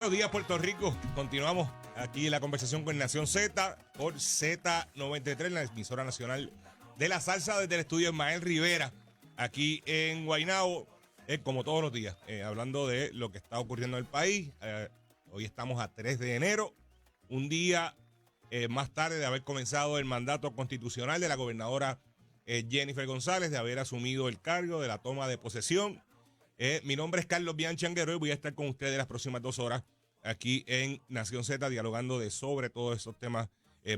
Buenos días, Puerto Rico. Continuamos aquí en la conversación con Nación Z por Z93, la emisora nacional de la salsa, desde el estudio Ismael Rivera, aquí en Guaynabo, como todos los días, hablando de lo que está ocurriendo en el país. Hoy estamos a 3 de enero, un día más tarde de haber comenzado el mandato constitucional de la gobernadora Jennifer González, de haber asumido el cargo de la toma de posesión. Mi nombre es Carlos Bianchi Anguero y voy a estar con ustedes las próximas 2 horas aquí en Nación Z dialogando sobre todos esos temas.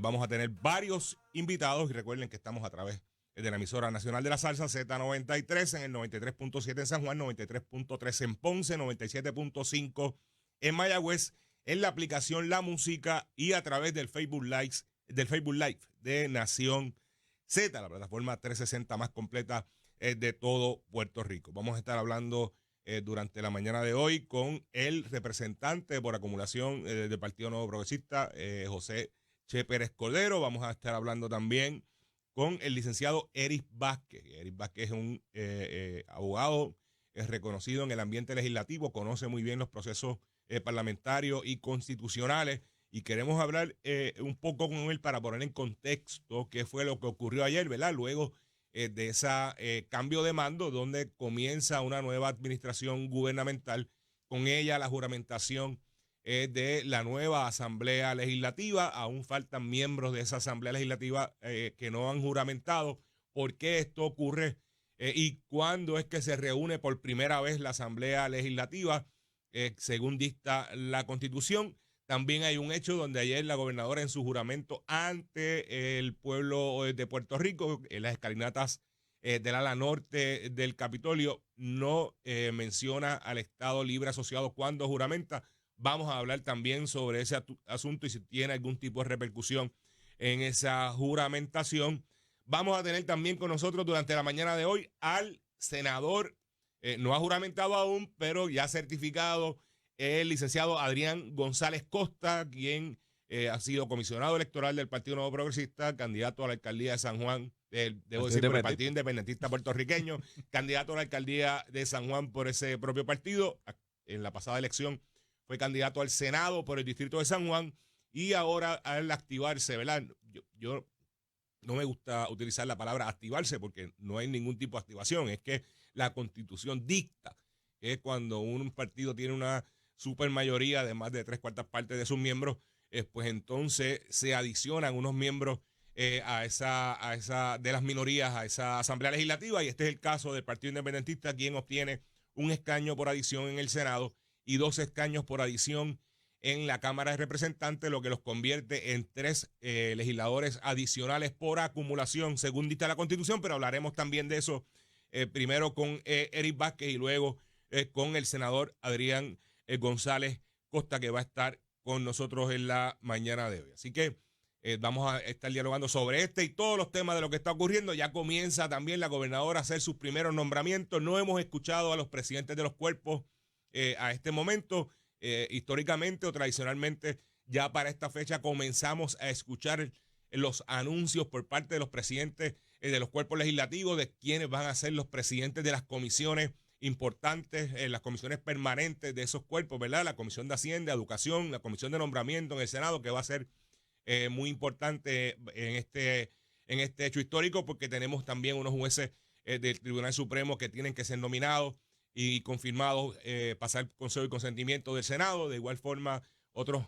Vamos a tener varios invitados y recuerden que estamos a través de la emisora nacional de la salsa Z93 en el 93.7 en San Juan, 93.3 en Ponce, 97.5 en Mayagüez, en la aplicación La Música y a través del Facebook Live de Nación Z, la plataforma 360 más completa de todo Puerto Rico. Vamos a estar hablando durante la mañana de hoy con el representante por acumulación del Partido Nuevo Progresista, José Che Pérez Cordero. Vamos a estar hablando también con el licenciado Eric Vázquez. Eric Vázquez es un abogado reconocido en el ambiente legislativo, conoce muy bien los procesos parlamentarios y constitucionales, y queremos hablar un poco con él para poner en contexto qué fue lo que ocurrió ayer, ¿verdad? Luego de ese cambio de mando, donde comienza una nueva administración gubernamental, con ella la juramentación de la nueva Asamblea Legislativa. Aún faltan miembros de esa Asamblea Legislativa que no han juramentado. ¿Por qué esto ocurre? ¿Y cuándo es que se reúne por primera vez la Asamblea Legislativa? Según dicta la Constitución. También hay un hecho donde ayer la gobernadora en su juramento ante el pueblo de Puerto Rico, en las escalinatas del ala norte del Capitolio, no menciona al Estado Libre Asociado cuando juramenta. Vamos a hablar también sobre ese asunto y si tiene algún tipo de repercusión en esa juramentación. Vamos a tener también con nosotros durante la mañana de hoy al senador, no ha juramentado aún, pero ya certificado, el licenciado Adrián González Costa, quien ha sido comisionado electoral del Partido Nuevo Progresista, candidato a la alcaldía de San Juan, debo decir, por el Partido Independentista Puertorriqueño, candidato a la alcaldía de San Juan por ese propio partido. En la pasada elección fue candidato al Senado por el distrito de San Juan, y ahora al activarse, ¿verdad? Yo no me gusta utilizar la palabra activarse porque no hay ningún tipo de activación, es que la Constitución dicta que cuando un partido tiene una supermayoría de más de 3/4 de sus miembros, pues entonces se adicionan unos miembros a esa de las minorías a esa Asamblea Legislativa, y este es el caso del Partido Independentista, quien obtiene un escaño por adición en el Senado y 2 escaños por adición en la Cámara de Representantes, lo que los convierte en 3 legisladores adicionales por acumulación, según dicta la Constitución, pero hablaremos también de eso primero con Eric Vázquez y luego con el senador Adrián González Costa, que va a estar con nosotros en la mañana de hoy. Así que vamos a estar dialogando sobre este y todos los temas de lo que está ocurriendo. Ya comienza también la gobernadora a hacer sus primeros nombramientos. No hemos escuchado a los presidentes de los cuerpos a este momento. Históricamente o tradicionalmente, ya para esta fecha comenzamos a escuchar los anuncios por parte de los presidentes de los cuerpos legislativos de quiénes van a ser los presidentes de las comisiones importantes, las comisiones permanentes de esos cuerpos, ¿verdad? La Comisión de Hacienda, Educación, la Comisión de Nombramiento en el Senado, que va a ser muy importante en este hecho histórico, porque tenemos también unos jueces del Tribunal Supremo que tienen que ser nominados y confirmados, pasar consejo y consentimiento del Senado. De igual forma, otros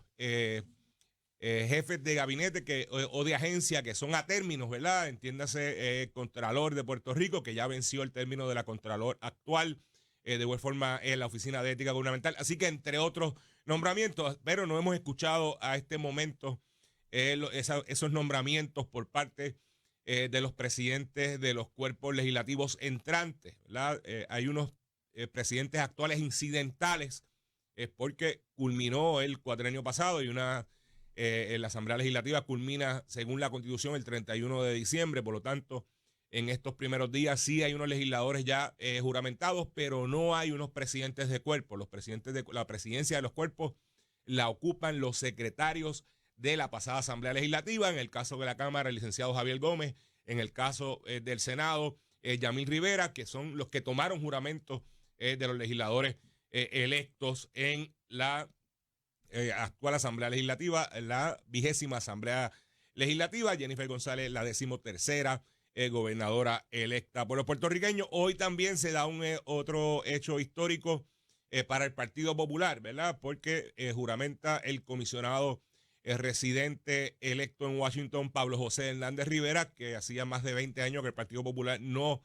jefes de gabinete o de agencia que son a términos, ¿verdad? Entiéndase, Contralor de Puerto Rico, que ya venció el término de la Contralor actual, de igual forma la Oficina de Ética Gubernamental, así que entre otros nombramientos, pero no hemos escuchado a este momento esos nombramientos por parte de los presidentes de los cuerpos legislativos entrantes, ¿verdad? Hay unos presidentes actuales incidentales, porque culminó el cuatrenio pasado y la Asamblea Legislativa culmina, según la Constitución, el 31 de diciembre. Por lo tanto, en estos primeros días sí hay unos legisladores ya juramentados, pero no hay unos presidentes de cuerpo. Los presidentes de la presidencia de los cuerpos la ocupan los secretarios de la pasada Asamblea Legislativa. En el caso de la Cámara, el licenciado Javier Gómez. En el caso del Senado, Yamil Rivera, que son los que tomaron juramento de los legisladores electos en la actual Asamblea Legislativa, la 20ª Asamblea Legislativa. Jennifer González, la 13ª gobernadora electa por los puertorriqueños. Hoy también se da otro hecho histórico para el Partido Popular, ¿verdad? Porque juramenta el comisionado residente electo en Washington, Pablo José Hernández Rivera, que hacía más de 20 años que el Partido Popular no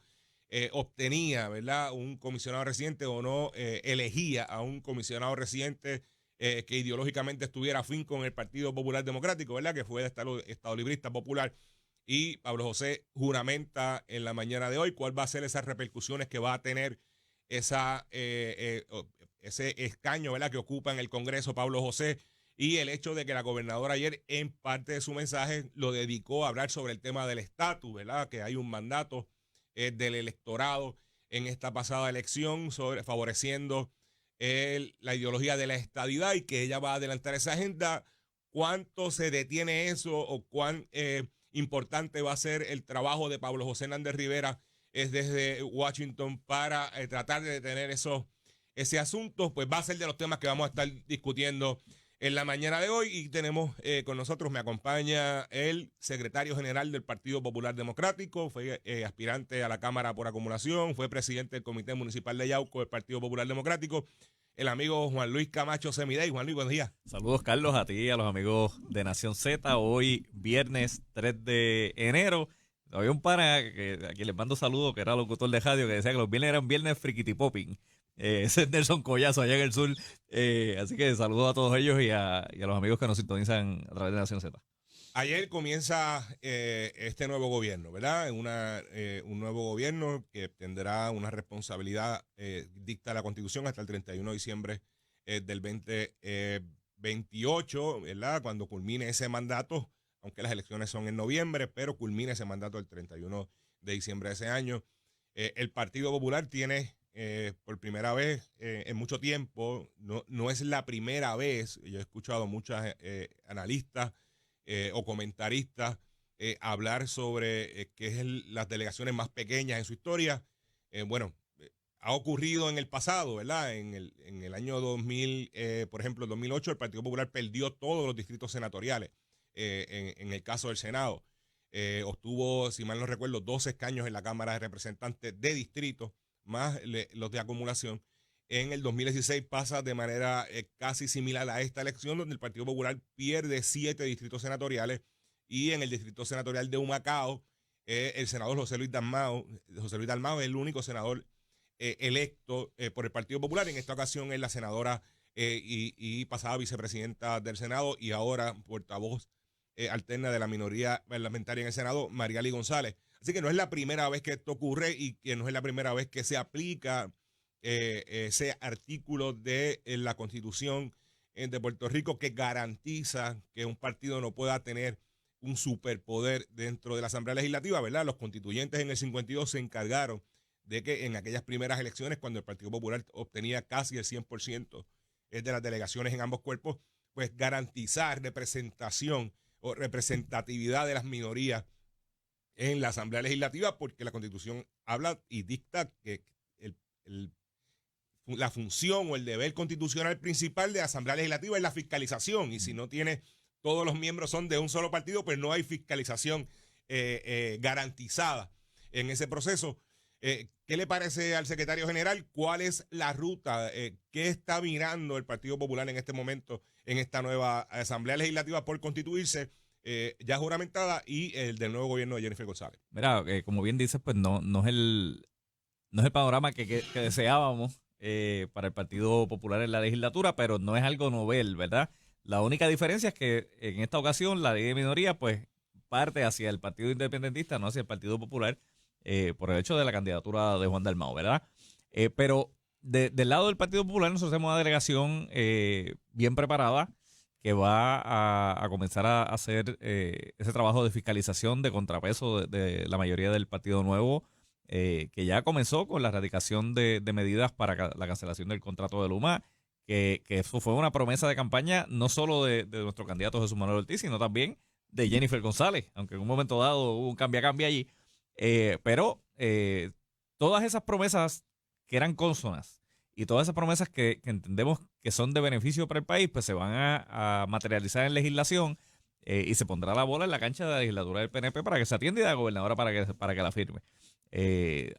obtenía, ¿verdad?, un comisionado residente o no elegía a un comisionado residente que ideológicamente estuviera afín con el Partido Popular Democrático, ¿verdad?, que fue de Estado Librista Popular. Y Pablo José juramenta en la mañana de hoy cuál va a ser esas repercusiones que va a tener ese escaño, ¿verdad?, que ocupa en el Congreso Pablo José, y el hecho de que la gobernadora ayer en parte de su mensaje lo dedicó a hablar sobre el tema del estatus, ¿verdad?, que hay un mandato del electorado en esta pasada elección favoreciendo la ideología de la estadidad, y que ella va a adelantar esa agenda. ¿Cuánto se detiene eso o cuán importante va a ser el trabajo de Pablo José Hernández Rivera desde Washington para tratar de detener ese asunto? Pues va a ser de los temas que vamos a estar discutiendo en la mañana de hoy. Y tenemos con nosotros, me acompaña el secretario general del Partido Popular Democrático, fue aspirante a la Cámara por acumulación, fue presidente del Comité Municipal de Yauco del Partido Popular Democrático, el amigo Juan Luis Camacho Semidey. Juan Luis, buenos días. Saludos, Carlos, a ti y a los amigos de Nación Z. Hoy, viernes 3 de enero. Había un pana que aquí les mando saludos, que era locutor de radio, que decía que los viernes eran viernes frikiti popping. Ese es Nelson Collazo allá en el sur. Así que saludos a todos ellos y a los amigos que nos sintonizan a través de Nación Z. Ayer comienza este nuevo gobierno, ¿verdad? Un nuevo gobierno que tendrá una responsabilidad, dicta la Constitución, hasta el 31 de diciembre del 2028, ¿verdad? Cuando culmine ese mandato, aunque las elecciones son en noviembre, pero culmine ese mandato el 31 de diciembre de ese año. El Partido Popular tiene, por primera vez en mucho tiempo, no es la primera vez, yo he escuchado muchas analistas o comentaristas hablar sobre qué es las delegaciones más pequeñas en su historia. Ha ocurrido en el pasado, ¿verdad? En el año 2000, por ejemplo, en 2008, el Partido Popular perdió todos los distritos senatoriales. En el caso del Senado, obtuvo, si mal no recuerdo, 12 escaños en la Cámara de Representantes de distrito, más los de acumulación. En el 2016 pasa de manera casi similar a esta elección, donde el Partido Popular pierde 7 distritos senatoriales, y en el distrito senatorial de Humacao, el senador José Luis Dalmau es el único senador electo por el Partido Popular. En esta ocasión es la senadora y pasada vicepresidenta del Senado y ahora portavoz alterna de la minoría parlamentaria en el Senado, Mariali González. Así que no es la primera vez que esto ocurre y que no es la primera vez que se aplica ese artículo de la Constitución de Puerto Rico que garantiza que un partido no pueda tener un superpoder dentro de la Asamblea Legislativa, ¿verdad? Los constituyentes en el 52 se encargaron de que en aquellas primeras elecciones, cuando el Partido Popular obtenía casi el 100% de las delegaciones en ambos cuerpos, pues garantizar representación o representatividad de las minorías en la Asamblea Legislativa, porque la Constitución habla y dicta que la función o el deber constitucional principal de la Asamblea Legislativa es la fiscalización, y si no tiene, todos los miembros son de un solo partido, pues no hay fiscalización garantizada en ese proceso. ¿Qué le parece al secretario general? ¿Cuál es la ruta? ¿Qué está mirando el Partido Popular en este momento en esta nueva Asamblea Legislativa por constituirse, ya juramentada, y el del nuevo gobierno de Jennifer González? Mira, como bien dices, pues no es el panorama que deseábamos para el Partido Popular en la legislatura, pero no es algo novel, ¿verdad? La única diferencia es que en esta ocasión la ley de minoría pues parte hacia el Partido Independentista, no hacia el Partido Popular, por el hecho de la candidatura de Juan Dalmau, ¿verdad? Pero del lado del Partido Popular nosotros hacemos una delegación bien preparada que va a comenzar a hacer ese trabajo de fiscalización, de contrapeso de la mayoría del Partido Nuevo, que ya comenzó con la erradicación de medidas para la cancelación del contrato de Luma, que eso fue una promesa de campaña no solo de nuestro candidato Jesús Manuel Ortiz, sino también de Jennifer González, aunque en un momento dado hubo un cambia allí. Pero todas esas promesas que eran cónsonas Y todas esas promesas que entendemos que son de beneficio para el país, pues se van a materializar en legislación y se pondrá la bola en la cancha de la legislatura del PNP para que se atienda y de la gobernadora para que la firme.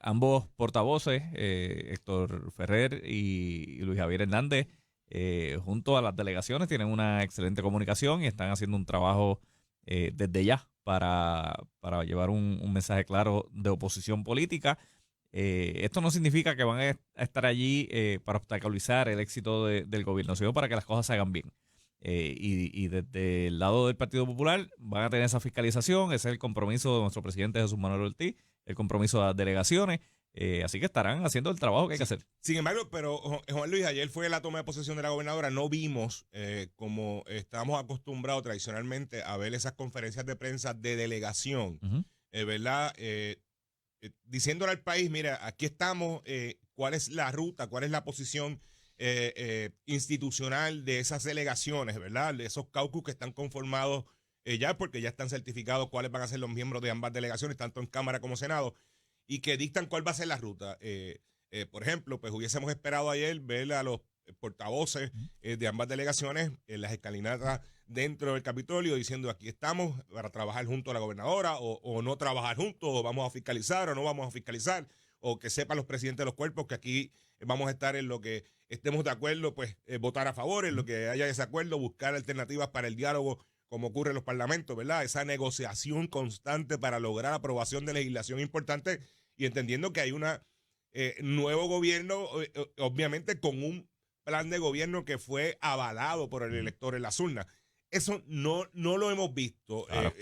Ambos portavoces, Héctor Ferrer y Luis Javier Hernández, junto a las delegaciones, tienen una excelente comunicación y están haciendo un trabajo desde ya para llevar un mensaje claro de oposición política. Esto no significa que van a estar allí para obstaculizar el éxito del gobierno, sino para que las cosas se hagan bien. Y desde el lado del Partido Popular van a tener esa fiscalización, ese es el compromiso de nuestro presidente Jesús Manuel Ortiz, el compromiso de las delegaciones, así que estarán haciendo el trabajo que hay que hacer. Sin embargo, pero Juan Luis, ayer fue la toma de posesión de la gobernadora, no vimos como estábamos acostumbrados tradicionalmente a ver esas conferencias de prensa de delegación, ¿verdad? Diciéndole al país, mira, aquí estamos, cuál es la ruta, cuál es la posición institucional de esas delegaciones, ¿verdad? De esos caucus que están conformados ya, porque ya están certificados cuáles van a ser los miembros de ambas delegaciones, tanto en Cámara como Senado, y que dictan cuál va a ser la ruta. Por ejemplo, pues hubiésemos esperado ayer ver a los portavoces de ambas delegaciones en las escalinatas dentro del Capitolio diciendo aquí estamos para trabajar junto a la gobernadora o no trabajar juntos, o vamos a fiscalizar o no vamos a fiscalizar, o que sepan los presidentes de los cuerpos que aquí vamos a estar en lo que estemos de acuerdo, pues votar a favor, en lo que haya desacuerdo, buscar alternativas para el diálogo como ocurre en los parlamentos, ¿verdad? Esa negociación constante para lograr aprobación de legislación importante y entendiendo que hay un nuevo gobierno, obviamente con un plan de gobierno que fue avalado por el elector en las urnas. Eso no lo hemos visto. Claro.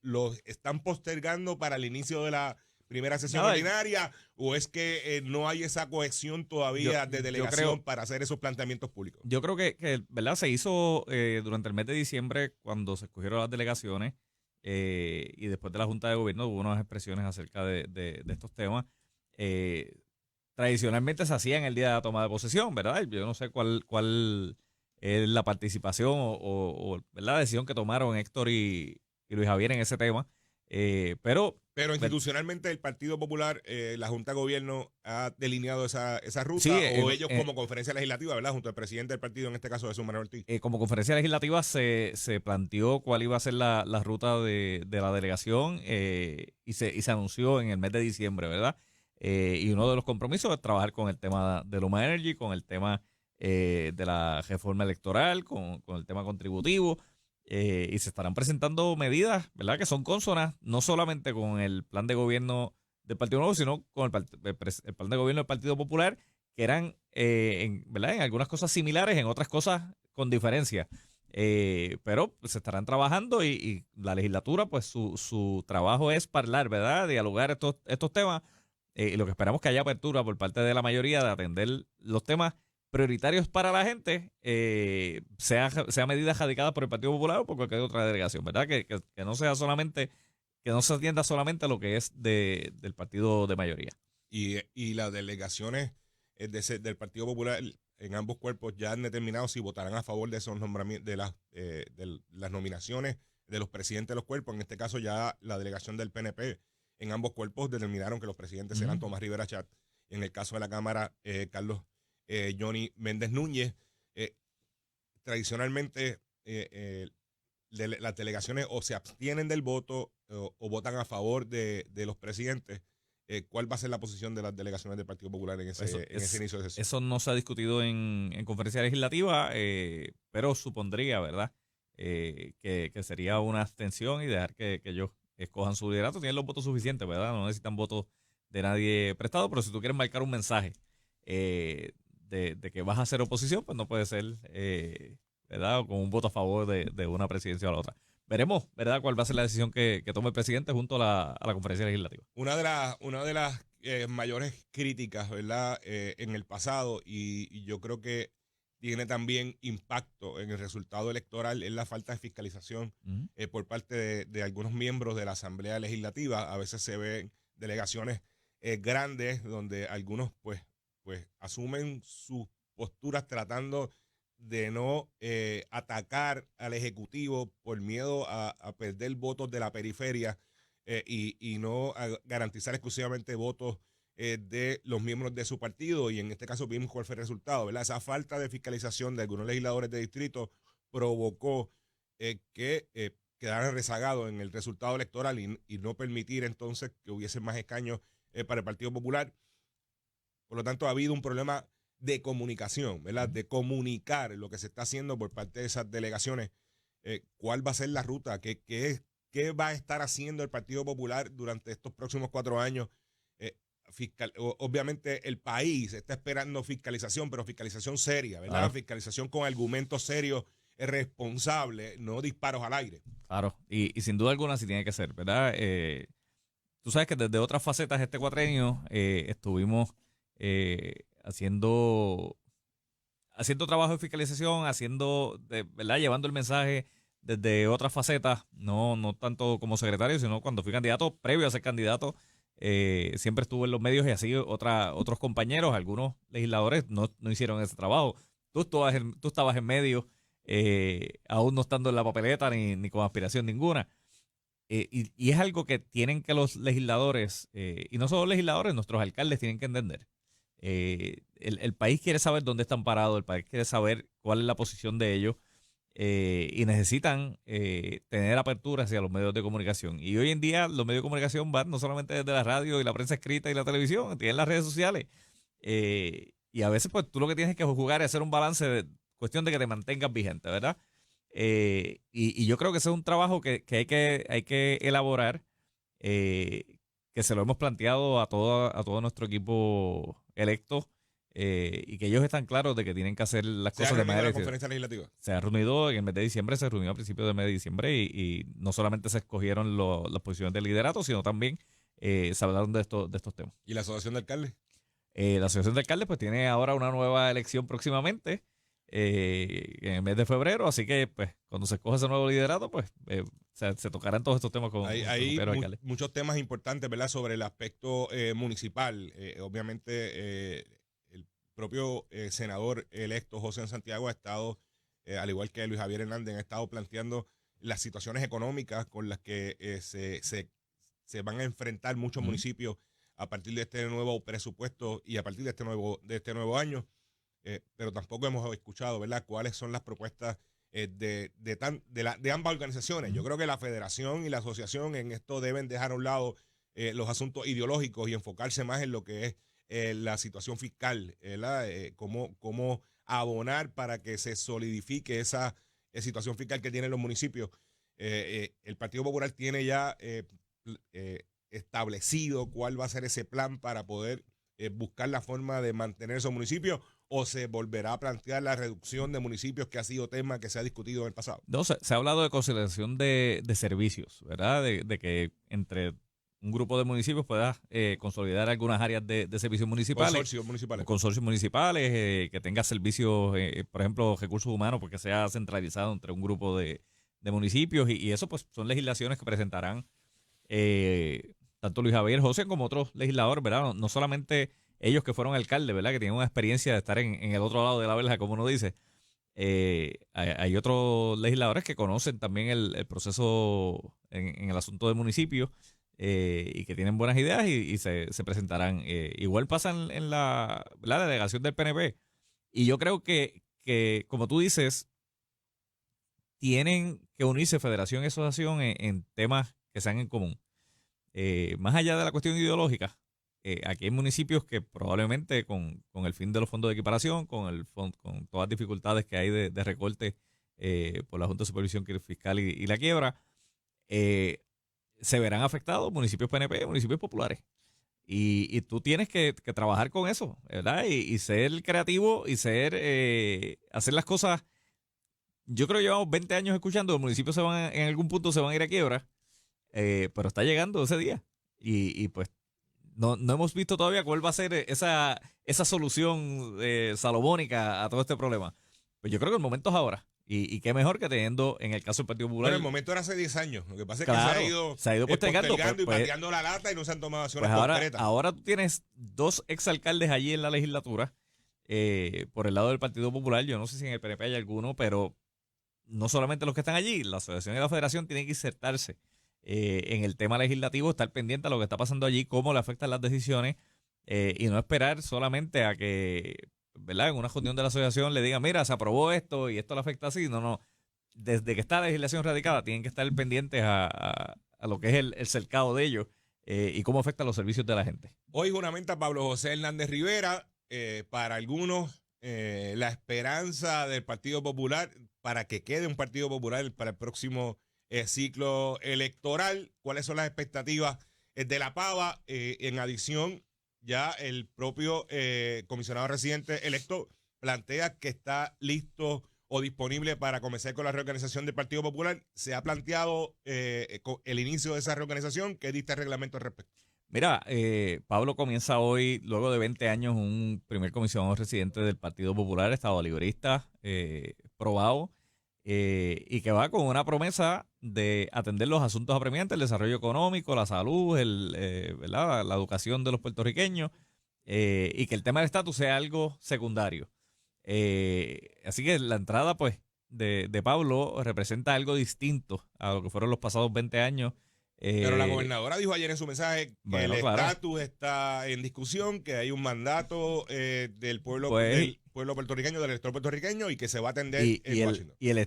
Lo están postergando para el inicio de la primera sesión ordinaria, o es que no hay esa cohesión todavía de delegación para hacer esos planteamientos públicos. Yo creo que ¿verdad? Se hizo durante el mes de diciembre cuando se escogieron las delegaciones y después de la Junta de Gobierno hubo unas expresiones acerca de estos temas. Tradicionalmente se hacía en el día de la toma de posesión, ¿verdad? Yo no sé cuál es la participación o la decisión que tomaron Héctor y Luis Javier en ese tema. Pero institucionalmente el Partido Popular, la Junta de Gobierno ha delineado esa ruta, sí, o ellos como conferencia legislativa, ¿verdad? Junto al presidente del partido, en este caso Jesús Manuel Ortiz. Como conferencia legislativa se planteó cuál iba a ser la ruta de la delegación y se anunció en el mes de diciembre, ¿verdad? Y uno de los compromisos es trabajar con el tema de Luma Energy, con el tema de la reforma electoral, con el tema contributivo. Y se estarán presentando medidas, ¿verdad?, que son cónsonas no solamente con el plan de gobierno del Partido Nuevo, sino con el plan de gobierno del Partido Popular, que eran, ¿verdad?, en algunas cosas similares, en otras cosas con diferencia. Pero se estarán trabajando y la legislatura, pues su trabajo es hablar, ¿verdad?, dialogar estos temas. Y lo que esperamos que haya apertura por parte de la mayoría de atender los temas prioritarios para la gente, sea medidas radicadas por el Partido Popular o por cualquier otra delegación, ¿verdad? Que no sea solamente, que no se atienda solamente a lo que es del partido de mayoría. Y las delegaciones del Partido Popular en ambos cuerpos ya han determinado si votarán a favor de esos nombramientos, de las nominaciones de los presidentes de los cuerpos. En este caso ya la delegación del PNP en ambos cuerpos determinaron que los presidentes serán Tomás Rivera Chat. En el caso de la Cámara, Carlos Johnny Méndez Núñez. Tradicionalmente las delegaciones o se abstienen del voto o votan a favor de los presidentes. ¿Cuál va a ser la posición de las delegaciones del Partido Popular en ese inicio de sesión? Eso no se ha discutido en conferencia legislativa, pero supondría, ¿verdad?, que sería una abstención y dejar que ellos escojan su liderato. Tienen los votos suficientes, ¿verdad? No necesitan votos de nadie prestado, pero si tú quieres marcar un mensaje de que vas a hacer oposición, pues no puede ser, ¿verdad?, con un voto a favor de una presidencia o la otra. Veremos, ¿verdad?, cuál va a ser la decisión que tome el presidente junto a la conferencia legislativa. Una de las mayores críticas, ¿verdad?, en el pasado, y yo creo que tiene también impacto en el resultado electoral, es la falta de fiscalización por parte de algunos miembros de la Asamblea Legislativa. A veces se ven delegaciones grandes donde algunos pues asumen sus posturas tratando de no atacar al Ejecutivo por miedo a perder votos de la periferia y no a garantizar exclusivamente votos de los miembros de su partido, y en este caso vimos cuál fue el resultado, ¿verdad? Esa falta de fiscalización de algunos legisladores de distrito provocó que quedaran rezagados en el resultado electoral y no permitir entonces que hubiese más escaños para el Partido Popular. Por lo tanto, ha habido un problema de comunicación, ¿verdad? De comunicar lo que se está haciendo por parte de esas delegaciones. ¿Cuál va a ser la ruta? ¿Qué va a estar haciendo el Partido Popular durante estos próximos 4 años? Obviamente el país está esperando fiscalización, pero fiscalización seria, ¿verdad? Claro. Fiscalización con argumentos serios, responsables, no disparos al aire. Claro, y sin duda alguna sí tiene que ser, ¿verdad? Tú sabes que desde otras facetas de este cuatrenio estuvimos haciendo trabajo de fiscalización, ¿verdad? Llevando el mensaje desde otras facetas, no tanto como secretario, sino cuando fui candidato, previo a ser candidato, siempre estuve en los medios y así otros compañeros, algunos legisladores no hicieron ese trabajo. Tú estabas en medio, aún no estando en la papeleta ni con aspiración ninguna. Y es algo que tienen que los legisladores, y no solo legisladores, nuestros alcaldes tienen que entender. El país quiere saber dónde están parados, el país quiere saber cuál es la posición de ellos, y necesitan tener apertura hacia los medios de comunicación. Y hoy en día los medios de comunicación van no solamente desde la radio y la prensa escrita y la televisión, tienen las redes sociales. Y a veces pues tú lo que tienes que jugar es hacer un balance de cuestión de que te mantengas vigente, ¿verdad? Y yo creo que ese es un trabajo que hay que elaborar, que se lo hemos planteado a todo nuestro equipo electo, y que ellos están claros de que tienen que hacer las cosas de manera. ¿La conferencia legislativa? Se ha reunido en el mes de diciembre, se reunió a principios del mes de diciembre y no solamente se escogieron las posiciones de liderato, sino también se hablaron de estos temas. ¿Y la asociación de alcaldes? La asociación de alcaldes pues tiene ahora una nueva elección próximamente, en el mes de febrero, así que pues cuando se escoge ese nuevo liderato pues se tocarán todos estos temas con Hay alcaldes. muchos temas importantes, ¿verdad? Sobre el aspecto municipal. Obviamente el propio senador electo José Santiago ha estado, al igual que Luis Javier Hernández, ha estado planteando las situaciones económicas con las que se van a enfrentar muchos municipios a partir de este nuevo presupuesto y a partir de este nuevo año. Pero tampoco hemos escuchado, ¿verdad?, cuáles son las propuestas de ambas organizaciones. Yo creo que la federación y la asociación en esto deben dejar a un lado los asuntos ideológicos y enfocarse más en lo que es la situación fiscal, ¿verdad? Cómo abonar para que se solidifique esa situación fiscal que tienen los municipios. El Partido Popular tiene ya establecido cuál va a ser ese plan para poder buscar la forma de mantener esos municipios, o se volverá a plantear la reducción de municipios, que ha sido tema que se ha discutido en el pasado. No, se ha hablado de consolidación de servicios, ¿verdad? De que entre un grupo de municipios pueda consolidar algunas áreas de servicios municipales. Consorcios municipales, que tenga servicios, por ejemplo, recursos humanos, porque sea centralizado entre un grupo de municipios. Y eso pues son legislaciones que presentarán tanto Luis Javier José como otros legisladores, ¿verdad? No solamente ellos que fueron alcaldes, ¿verdad?, que tienen una experiencia de estar en el otro lado de la verja, como uno dice. Hay otros legisladores que conocen también el proceso en el asunto del municipio, y que tienen buenas ideas y se presentarán. Igual pasan en la delegación del PNP. Y yo creo que como tú dices, tienen que unirse federación y asociación en temas que sean en común. Más allá de la cuestión ideológica, aquí hay municipios que probablemente con el fin de los fondos de equiparación, con todas las dificultades que hay de recorte por la Junta de Supervisión Fiscal y la quiebra, se verán afectados municipios PNP, municipios populares. Y tú tienes que trabajar con eso, ¿verdad? Y ser creativo y hacer las cosas. Yo creo que llevamos 20 años escuchando, los municipios en algún punto se van a ir a quiebra, pero está llegando ese día. Y pues no hemos visto todavía cuál va a ser esa solución salomónica a todo este problema. Pues yo creo que el momento es ahora. Y qué mejor que teniendo, en el caso del Partido Popular. Bueno, el momento era hace 10 años. Lo que pasa es claro, que se ha ido postergando y pateando la lata y no se han tomado acciones concretas. Ahora tú tienes 2 exalcaldes allí en la legislatura, por el lado del Partido Popular. Yo no sé si en el PNP hay alguno, pero no solamente los que están allí, la asociación y la federación tienen que insertarse en el tema legislativo, estar pendiente a lo que está pasando allí, cómo le afectan las decisiones, y no esperar solamente a que, ¿verdad?, en una reunión de la asociación le digan, mira, se aprobó esto y esto le afecta así. No, no. Desde que está la legislación radicada, tienen que estar pendientes a lo que es el cercado de ellos y cómo afecta los servicios de la gente. Hoy juramenta Pablo José Hernández Rivera. Para algunos, la esperanza del Partido Popular para que quede un Partido Popular para el próximo ciclo electoral. ¿Cuáles son las expectativas de la Pava? En adición, ya el propio comisionado residente electo plantea que está listo o disponible para comenzar con la reorganización del Partido Popular. ¿Se ha planteado el inicio de esa reorganización? ¿Qué dicta el reglamento al respecto? Mira, Pablo comienza hoy, luego de 20 años, un primer comisionado residente del Partido Popular, Estado Librista, probado, y que va con una promesa de atender los asuntos apremiantes, el desarrollo económico, la salud, ¿verdad?, la educación de los puertorriqueños, y que el tema del estatus sea algo secundario. Así que la entrada, pues, de Pablo representa algo distinto a lo que fueron los pasados 20 años. Pero la gobernadora dijo ayer en su mensaje que bueno, el claro, estatus está en discusión, que hay un mandato del pueblo pues, puertorriqueño, del elector puertorriqueño, y que se va a atender en Washington. Y el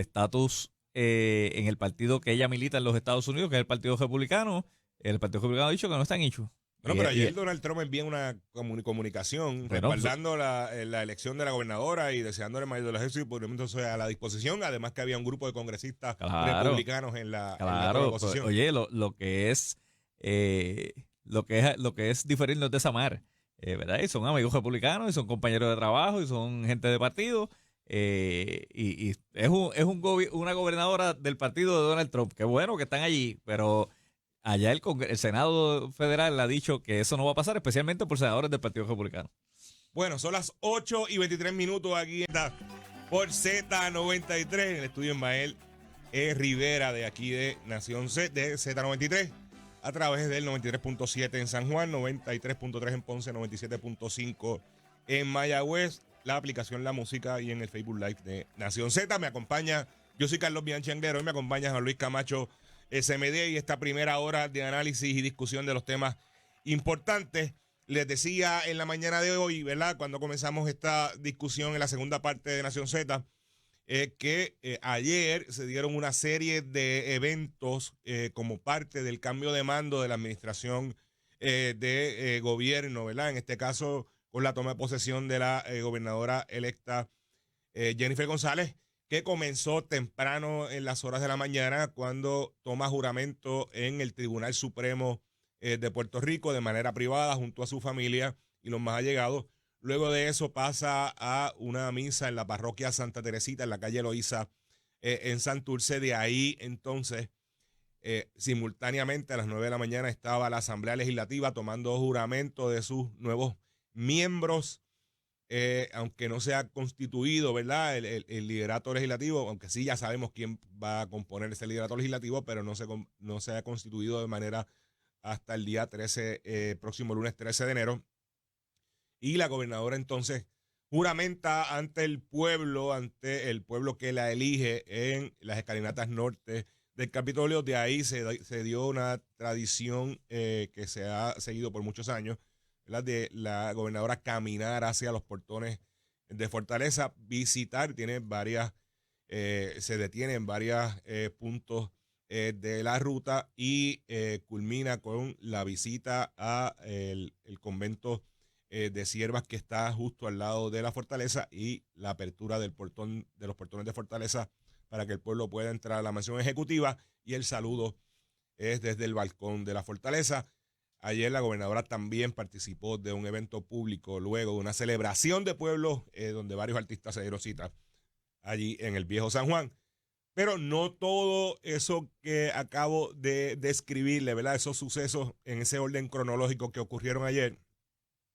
estatus en el partido que ella milita en los Estados Unidos, que es el Partido Republicano ha dicho que no está en issue. Bueno, pero ayer Donald Trump envía una comunicación bueno, respaldando la elección de la gobernadora y deseándole el mayor de los éxitos y poniéndose a la disposición. Además que había un grupo de congresistas republicanos en la oposición. Pues, oye, lo que es diferir no es desamar, ¿verdad? Y son amigos republicanos y son compañeros de trabajo y son gente de partido. Y es una gobernadora del partido de Donald Trump. Qué bueno que están allí, pero allá el Senado Federal ha dicho que eso no va a pasar, especialmente por senadores del Partido Republicano. Bueno, son las 8:23 aquí por Z93, en el estudio Ismael Rivera de aquí de Nación Z, de Z93, a través del 93.7 en San Juan, 93.3 en Ponce, 97.5 en Mayagüez, la aplicación La Música y en el Facebook Live de Nación Z. Me acompaña, yo soy Carlos Bianchi Anguero, y me acompaña Juan Luis Camacho SMD y esta primera hora de análisis y discusión de los temas importantes. Les decía en la mañana de hoy, ¿verdad?, cuando comenzamos esta discusión en la segunda parte de Nación Z, que ayer se dieron una serie de eventos como parte del cambio de mando de la administración de gobierno, ¿verdad? En este caso, con la toma de posesión de la gobernadora electa Jennifer González, que comenzó temprano en las horas de la mañana cuando toma juramento en el Tribunal Supremo de Puerto Rico de manera privada junto a su familia y los más allegados. Luego de eso pasa a una misa en la parroquia Santa Teresita, en la calle Loíza, en Santurce. De ahí, entonces, simultáneamente a las 9 de la mañana estaba la Asamblea Legislativa tomando juramento de sus nuevos miembros, aunque no se ha constituido, ¿verdad?, el liderato legislativo, aunque sí ya sabemos quién va a componer ese liderato legislativo, pero no se ha constituido de manera hasta el día 13, próximo lunes 13 de enero. Y la gobernadora entonces juramenta ante el pueblo que la elige en las escalinatas norte del Capitolio. De ahí se dio una tradición que se ha seguido por muchos años, ¿verdad?, de la gobernadora caminar hacia los portones de Fortaleza, visitar, se detiene en varios puntos de la ruta y culmina con la visita a el convento de siervas que está justo al lado de la fortaleza y la apertura de los portones de Fortaleza para que el pueblo pueda entrar a la mansión ejecutiva, y el saludo es desde el balcón de la fortaleza. Ayer la gobernadora también participó de un evento público luego de una celebración de pueblo donde varios artistas se dieron cita allí en el Viejo San Juan. Pero no todo eso que acabo de describirle, ¿verdad?, esos sucesos en ese orden cronológico que ocurrieron ayer,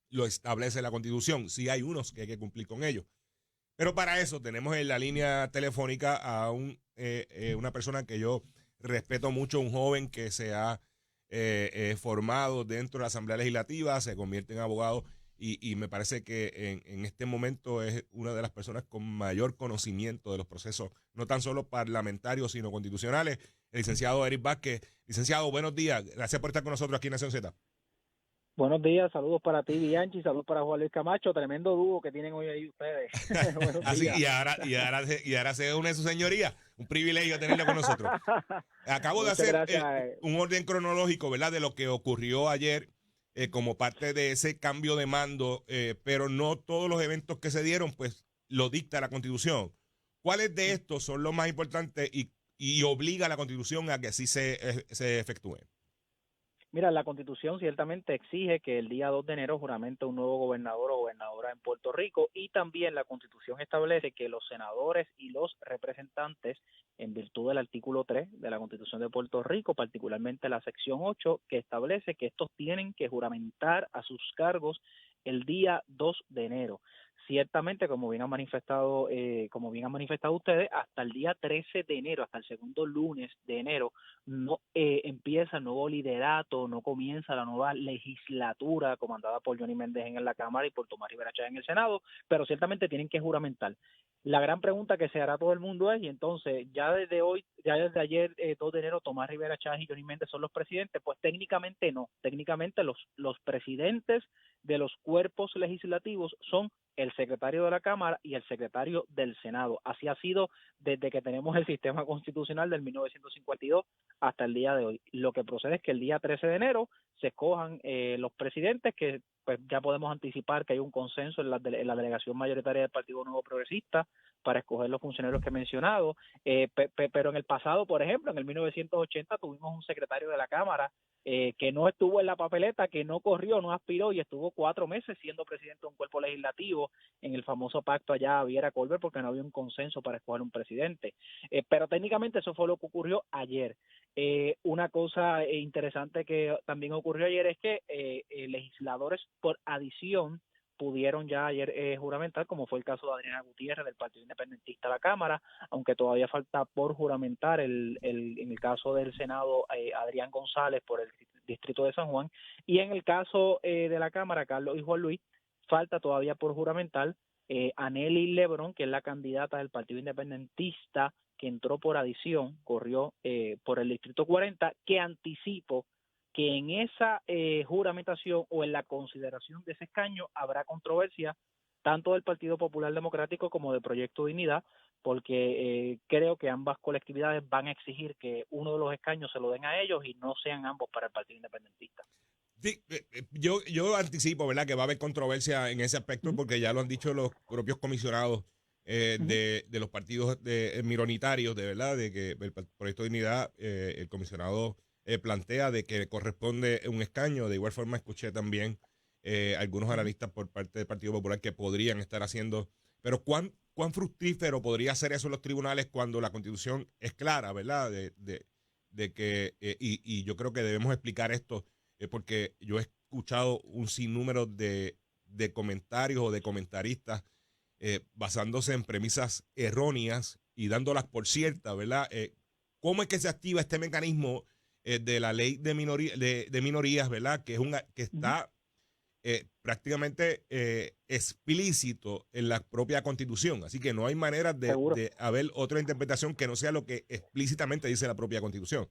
lo establece la Constitución. Sí hay unos que hay que cumplir con ellos. Pero para eso tenemos en la línea telefónica a una persona que yo respeto mucho, un joven que se ha formado dentro de la Asamblea Legislativa, se convierte en abogado y me parece que en este momento es una de las personas con mayor conocimiento de los procesos, no tan solo parlamentarios, sino constitucionales, el licenciado Eric Vázquez. Licenciado, buenos días. Gracias por estar con nosotros aquí en Nación Z. Buenos días, saludos para ti, Bianchi, saludos para Juan Luis Camacho, tremendo dúo que tienen hoy ahí ustedes. Buenos Así, días. y ahora se une su señoría. Un privilegio tenerlo con nosotros. Acabo de Muchas hacer gracias. un orden cronológico, ¿verdad? De lo que ocurrió ayer como parte de ese cambio de mando, pero no todos los eventos que se dieron, pues lo dicta la Constitución. ¿Cuáles de estos son los más importantes y obliga a la Constitución a que así se efectúen? Mira, la Constitución ciertamente exige que el día 2 de enero juramente un nuevo gobernador o gobernadora en Puerto Rico, y también la Constitución establece que los senadores y los representantes, en virtud del artículo 3 de la Constitución de Puerto Rico, particularmente la sección 8, que establece que estos tienen que juramentar a sus cargos el día 2 de enero. Ciertamente, como bien han manifestado ustedes, hasta el día 13 de enero, hasta el segundo lunes de enero, no empieza el nuevo liderato, no comienza la nueva legislatura comandada por Johnny Méndez en la Cámara y por Tomás Rivera Chávez en el Senado, pero ciertamente tienen que juramentar. La gran pregunta que se hará todo el mundo es, y entonces, ya desde ayer, 2 de enero, Tomás Rivera Chávez y Johnny Méndez son los presidentes. Pues técnicamente no, técnicamente los presidentes de los cuerpos legislativos son el secretario de la Cámara y el secretario del Senado. Así ha sido desde que tenemos el sistema constitucional del 1952 hasta el día de hoy. Lo que procede es que el día 13 de enero se escojan los presidentes, que pues ya podemos anticipar que hay un consenso en la delegación mayoritaria del Partido Nuevo Progresista para escoger los funcionarios que he mencionado, pero en el pasado, por ejemplo, en el 1980 tuvimos un secretario de la Cámara que no estuvo en la papeleta, que no corrió, no aspiró y estuvo 4 meses siendo presidente de un cuerpo legislativo en el famoso pacto allá a Viera Colbert, porque no había un consenso para escoger un presidente. Pero técnicamente eso fue lo que ocurrió ayer. Una cosa interesante que también ocurrió ayer es que legisladores por adición pudieron ya ayer juramentar, como fue el caso de Adriana Gutiérrez del Partido Independentista a la Cámara, aunque todavía falta por juramentar en el caso del Senado Adrián González por el Distrito de San Juan, y en el caso de la Cámara, Carlos y Juan Luis, falta todavía por juramentar Anely Lebrón, que es la candidata del Partido Independentista que entró por adición, corrió por el Distrito 40, que anticipo que en esa juramentación o en la consideración de ese escaño habrá controversia tanto del Partido Popular Democrático como de Proyecto Dignidad, porque creo que ambas colectividades van a exigir que uno de los escaños se lo den a ellos y no sean ambos para el Partido Independentista. Sí, yo anticipo, ¿verdad?, que va a haber controversia en ese aspecto porque ya lo han dicho los propios comisionados de los partidos minoritarios, de verdad, de que el Proyecto de Unidad, el comisionado plantea de que corresponde un escaño. De igual forma escuché también algunos analistas por parte del Partido Popular que podrían estar haciendo, pero ¿cuán fructífero podría ser eso en los tribunales cuando la Constitución es clara, ¿verdad? De que, y yo creo que debemos explicar esto porque yo he escuchado un sinnúmero de comentarios o de comentaristas basándose en premisas erróneas y dándolas por ciertas, ¿verdad? ¿Cómo es que se activa este mecanismo de la ley de minorías, ¿verdad? Que está prácticamente explícito en la propia Constitución. Así que no hay manera de haber otra interpretación que no sea lo que explícitamente dice la propia Constitución.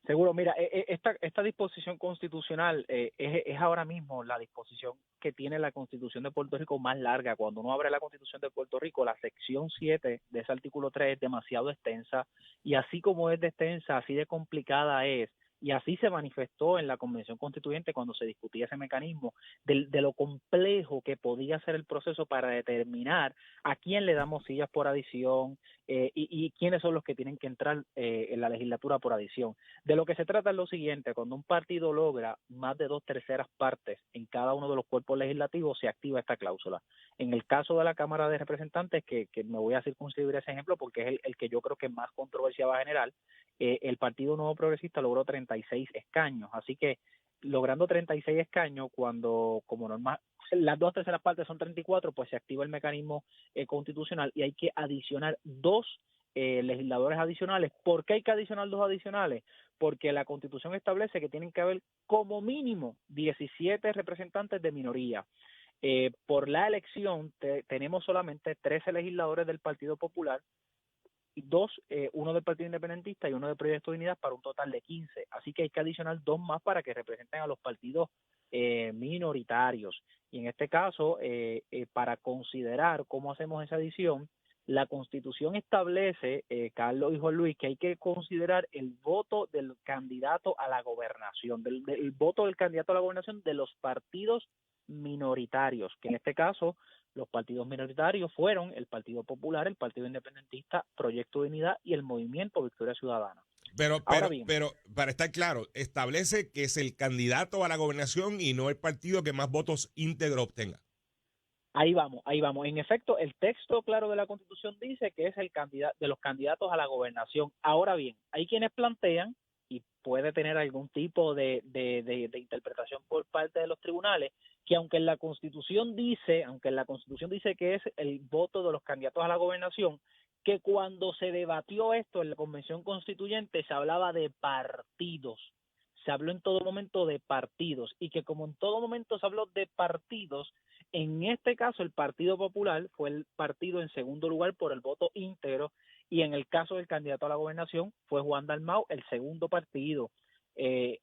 Seguro, mira, esta disposición constitucional es ahora mismo la disposición que tiene la Constitución de Puerto Rico más larga. Cuando uno abre la Constitución de Puerto Rico, la sección 7 de ese artículo 3 es demasiado extensa, y así como es de extensa, así de complicada es, y así se manifestó en la Convención Constituyente cuando se discutía ese mecanismo, de lo complejo que podía ser el proceso para determinar a quién le damos sillas por adición y quiénes son los que tienen que entrar en la legislatura por adición. De lo que se trata es lo siguiente: cuando un partido logra más de 2/3 partes en cada uno de los cuerpos legislativos, se activa esta cláusula. En el caso de la Cámara de Representantes, que me voy a circunscribir ese ejemplo porque es el que yo creo que más controversia va a generar, el Partido Nuevo Progresista logró 36 escaños, así que logrando 36 escaños, como normal, las 2/3 partes son 34, pues se activa el mecanismo constitucional y hay que adicionar 2 legisladores adicionales. ¿Por qué hay que adicionar 2 adicionales? Porque la Constitución establece que tienen que haber como mínimo 17 representantes de minoría. Por la elección tenemos solamente 13 legisladores del Partido Popular, y 2, uno del Partido Independentista y uno del Proyecto de Unidad, para un total de 15. Así que hay que adicionar 2 más para que representen a los partidos minoritarios. Y en este caso, para considerar cómo hacemos esa adición, la Constitución establece, Carlos y Juan Luis, que hay que considerar el voto del candidato a la gobernación, del voto del candidato a la gobernación de los partidos minoritarios, que en este caso los partidos minoritarios fueron el Partido Popular, el Partido Independentista, Proyecto de Unidad y el Movimiento Victoria Ciudadana. Ahora bien, Pero, para estar claro, establece que es el candidato a la gobernación y no el partido que más votos íntegros obtenga. ahí vamos, ahí vamos. En efecto, el texto claro de la Constitución dice que es el candidato de los candidatos a la gobernación. Ahora bien, hay quienes plantean, y puede tener algún tipo de interpretación por parte de los tribunales, que aunque en la Constitución dice que es el voto de los candidatos a la gobernación, que cuando se debatió esto en la Convención Constituyente se hablaba de partidos. Se habló en todo momento de partidos y que como en todo momento se habló de partidos, en este caso el Partido Popular fue el partido en segundo lugar por el voto íntegro y en el caso del candidato a la gobernación fue Juan Dalmau el segundo partido.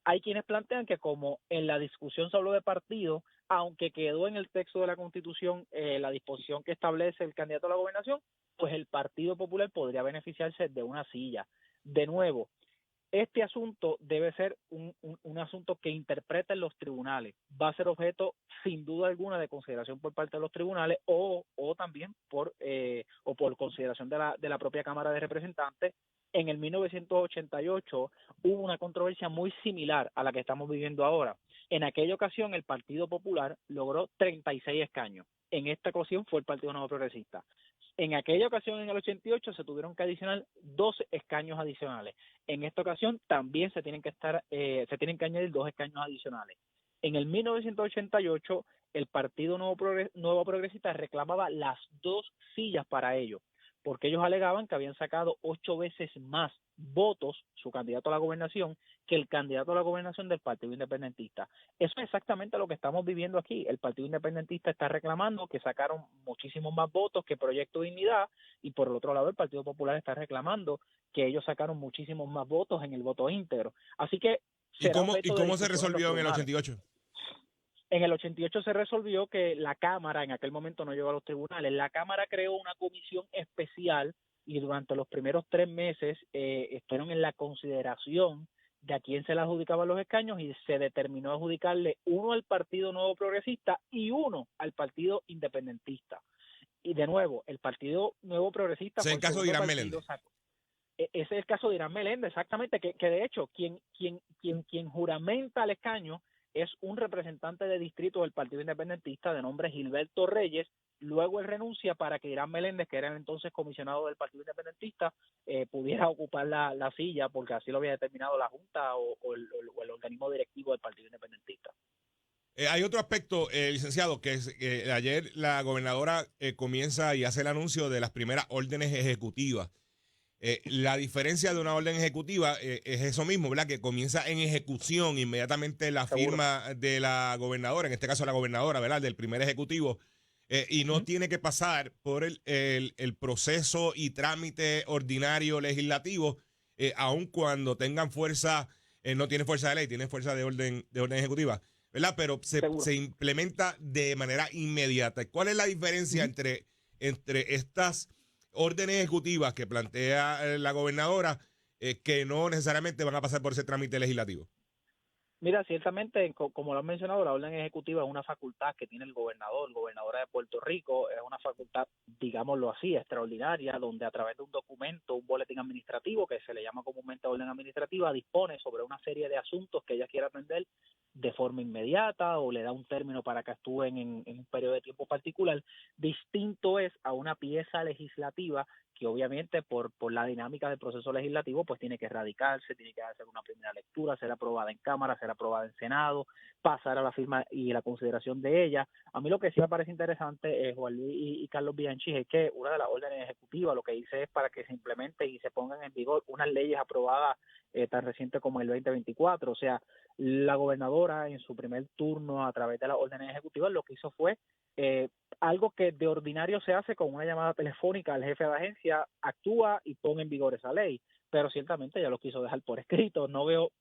Hay quienes plantean que como en la discusión se habló de partido, aunque quedó en el texto de la Constitución la disposición que establece el candidato a la gobernación, pues el Partido Popular podría beneficiarse de una silla. De nuevo, este asunto debe ser un asunto que interpreten los tribunales. Va a ser objeto, sin duda alguna, de consideración por parte de los tribunales o también por consideración de la propia Cámara de Representantes. En el 1988 hubo una controversia muy similar a la que estamos viviendo ahora. En aquella ocasión el Partido Popular logró 36 escaños. En esta ocasión fue el Partido Nuevo Progresista. En aquella ocasión, en el 88, se tuvieron que adicionar 12 escaños adicionales. En esta ocasión también se tienen que añadir 2 escaños adicionales. En el 1988, el Partido Nuevo Progresista reclamaba las 2 sillas para ello, porque ellos alegaban que habían sacado 8 veces más votos su candidato a la gobernación que el candidato a la gobernación del Partido Independentista. Eso es exactamente lo que estamos viviendo aquí. El Partido Independentista está reclamando que sacaron muchísimos más votos que Proyecto de Dignidad y por el otro lado el Partido Popular está reclamando que ellos sacaron muchísimos más votos en el voto íntegro. Así que ¿Y cómo se resolvió en el 88? En el 88 se resolvió que la Cámara, en aquel momento no llegó a los tribunales, la Cámara creó una comisión especial y durante los primeros 3 meses estuvieron en la consideración de a quién se le adjudicaban los escaños y se determinó adjudicarle uno al Partido Nuevo Progresista y uno al Partido Independentista. Y de nuevo, el Partido Nuevo Progresista Ese es el caso de Irán Meléndez. Ese es el caso de Irán Meléndez, exactamente, que de hecho quien juramenta el escaño es un representante de distrito del Partido Independentista de nombre Gilberto Reyes. Luego él renuncia para que Irán Meléndez, que era entonces comisionado del Partido Independentista, pudiera ocupar la silla, porque así lo había determinado la Junta o el organismo directivo del Partido Independentista. Hay otro aspecto, licenciado, que es que ayer la gobernadora comienza y hace el anuncio de las primeras órdenes ejecutivas. La diferencia de una orden ejecutiva es eso mismo, ¿verdad? Que comienza en ejecución inmediatamente la firma de la gobernadora, en este caso la gobernadora, ¿verdad? Del primer ejecutivo, y no tiene que pasar por el proceso y trámite ordinario legislativo, aun cuando tengan fuerza, no tiene fuerza de ley, tiene fuerza de orden ejecutiva, ¿verdad? Pero se implementa de manera inmediata. ¿Cuál es la diferencia entre estas órdenes ejecutivas que plantea la gobernadora que no necesariamente van a pasar por ese trámite legislativo? Mira, ciertamente, como lo han mencionado, la orden ejecutiva es una facultad que tiene el gobernadora de Puerto Rico, es una facultad, digámoslo así, extraordinaria, donde a través de un documento, un boletín administrativo, que se le llama comúnmente orden administrativa, dispone sobre una serie de asuntos que ella quiere atender de forma inmediata o le da un término para que actúen en un periodo de tiempo particular. Distinto es a una pieza legislativa que obviamente por la dinámica del proceso legislativo pues tiene que radicarse, tiene que hacer una primera lectura, ser aprobada en Cámara, ser aprobada en Senado, pasar a la firma y la consideración de ella. A mí lo que sí me parece interesante, Juan Luis y Carlos Bianchi, es que una de las órdenes ejecutivas lo que dice es para que se implemente y se pongan en vigor unas leyes aprobadas tan recientes como el 2024. O sea, la gobernadora en su primer turno a través de las órdenes ejecutivas lo que hizo fue algo que de ordinario se hace con una llamada telefónica al jefe de agencia, actúa y pone en vigor esa ley, pero ciertamente ya lo quiso dejar por escrito. No veo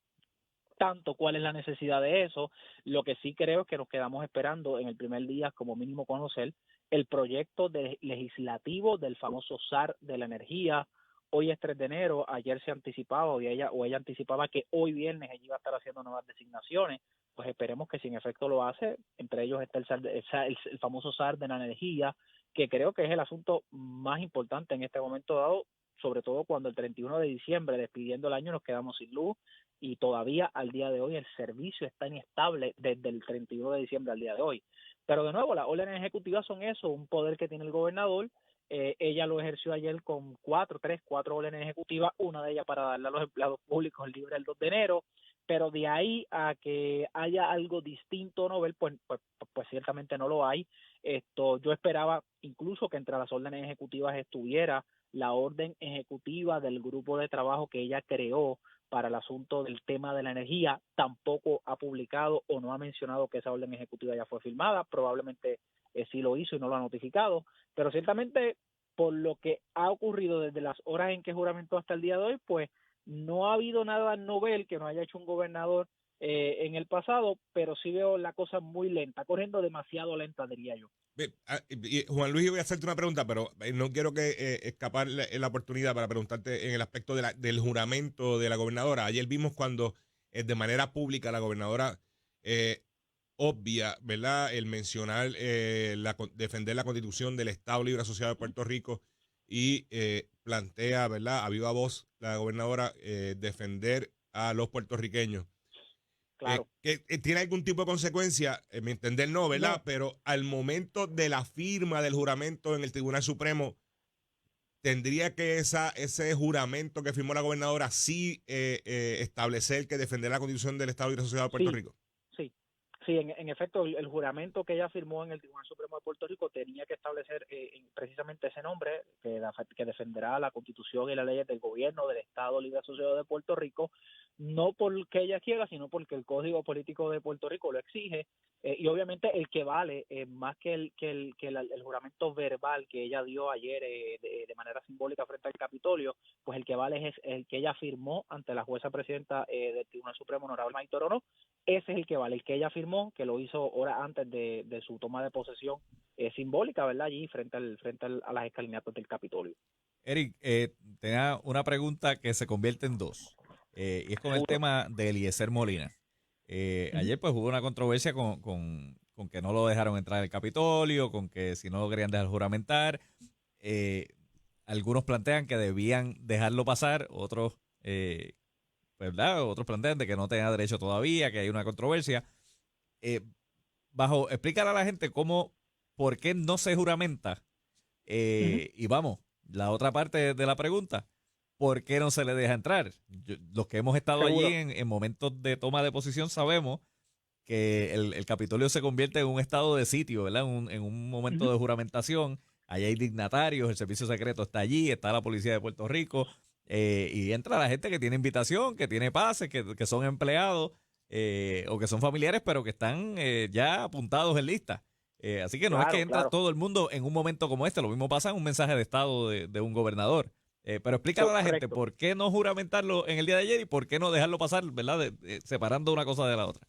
tanto cuál es la necesidad de eso. Lo que sí creo es que nos quedamos esperando en el primer día, como mínimo, conocer el proyecto legislativo del famoso SAR de la energía. Hoy es 3 de enero, ayer se anticipaba, ella anticipaba que hoy viernes ella iba a estar haciendo nuevas designaciones. Pues esperemos que si en efecto lo hace, entre ellos está el famoso SAR de la energía, que creo que es el asunto más importante en este momento dado, sobre todo cuando el 31 de diciembre, despidiendo el año, nos quedamos sin luz y todavía al día de hoy el servicio está inestable desde el 31 de diciembre al día de hoy. Pero de nuevo, las órdenes ejecutivas son eso, un poder que tiene el gobernador. Ella lo ejerció ayer con cuatro órdenes ejecutivas, una de ellas para darle a los empleados públicos libre el 2 de enero, pero de ahí a que haya algo distinto, Nobel, pues ciertamente no lo hay. Yo esperaba incluso que entre las órdenes ejecutivas estuviera la orden ejecutiva del grupo de trabajo que ella creó para el asunto del tema de la energía. Tampoco ha publicado o no ha mencionado que esa orden ejecutiva ya fue firmada, probablemente sí lo hizo y no lo ha notificado, pero ciertamente por lo que ha ocurrido desde las horas en que juramentó hasta el día de hoy, pues no ha habido nada novel que no haya hecho un gobernador en el pasado, pero sí veo la cosa muy lenta, corriendo demasiado lenta, diría yo. Juan Luis, yo voy a hacerte una pregunta, pero no quiero que escapar la oportunidad para preguntarte en el aspecto del juramento de la gobernadora. Ayer vimos cuando de manera pública la gobernadora obvia, ¿verdad?, el mencionar, defender la Constitución del Estado Libre Asociado de Puerto Rico y plantea, ¿verdad?, a viva voz la gobernadora defender a los puertorriqueños. Claro. Que tiene algún tipo de consecuencia, mi entender no, ¿verdad? No. Pero al momento de la firma del juramento en el Tribunal Supremo, tendría que ese juramento que firmó la gobernadora sí establecer que defender la Constitución del Estado Libre Asociado de Puerto Sí, Rico. sí. Sí, en efecto, el juramento que ella firmó en el Tribunal Supremo de Puerto Rico tenía que establecer precisamente ese nombre, que defenderá la Constitución y las leyes del gobierno del Estado Libre Asociado de Puerto Rico, no porque ella quiera, sino porque el Código Político de Puerto Rico lo exige, y obviamente el que vale, más que el juramento verbal que ella dio ayer de manera simbólica frente al Capitolio, pues el que vale es el que ella firmó ante la jueza presidenta del Tribunal Supremo, honorable May Torono. Ese es el que vale, el que ella firmó, que lo hizo horas antes de su toma de posesión simbólica, ¿verdad? Allí frente a las escalinatas del Capitolio. Eric, tenía una pregunta que se convierte en dos, y es con el Seguro. tema de Eliezer Molina. Ayer pues hubo una controversia con que no lo dejaron entrar al Capitolio, con que si no lo querían dejar juramentar. Eh, Algunos plantean que debían dejarlo pasar, otros, ¿verdad? Otros plantean de que no tenía derecho todavía, que hay una controversia. Eh, Explícale a la gente por qué no se juramenta. Y vamos, la otra parte de la pregunta, ¿por qué no se le deja entrar? Los que hemos estado allí Seguro. en momentos de toma de posición sabemos que el Capitolio se convierte en un estado de sitio, ¿verdad? En un momento de juramentación. Allí hay dignatarios, el servicio secreto está allí, está la policía de Puerto Rico, y entra la gente que tiene invitación, que tiene pases, que son empleados, o que son familiares, pero que están ya apuntados en lista. Así que no es que Claro, entra claro. todo el mundo en un momento como este, lo mismo pasa en un mensaje de estado de un gobernador. Pero explícale a la gente Correcto. por qué no juramentarlo en el día de ayer y por qué no dejarlo pasar, ¿verdad? Separando una cosa de la otra.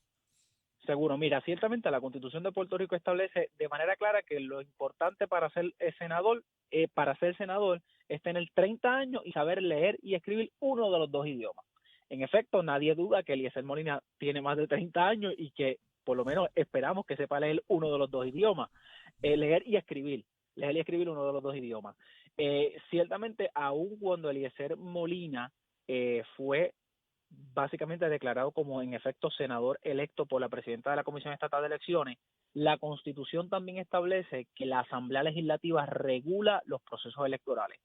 Seguro, mira, ciertamente la Constitución de Puerto Rico establece de manera clara que lo importante para ser senador, es tener 30 años y saber leer y escribir uno de los dos idiomas. En efecto, nadie duda que Eliezer Molina tiene más de 30 años y que por lo menos esperamos que sepa leer uno de los dos idiomas, leer y escribir uno de los dos idiomas. Ciertamente, aun cuando Eliezer Molina fue básicamente declarado como en efecto senador electo por la presidenta de la Comisión Estatal de Elecciones, la Constitución también establece que la Asamblea Legislativa regula los procesos electorales.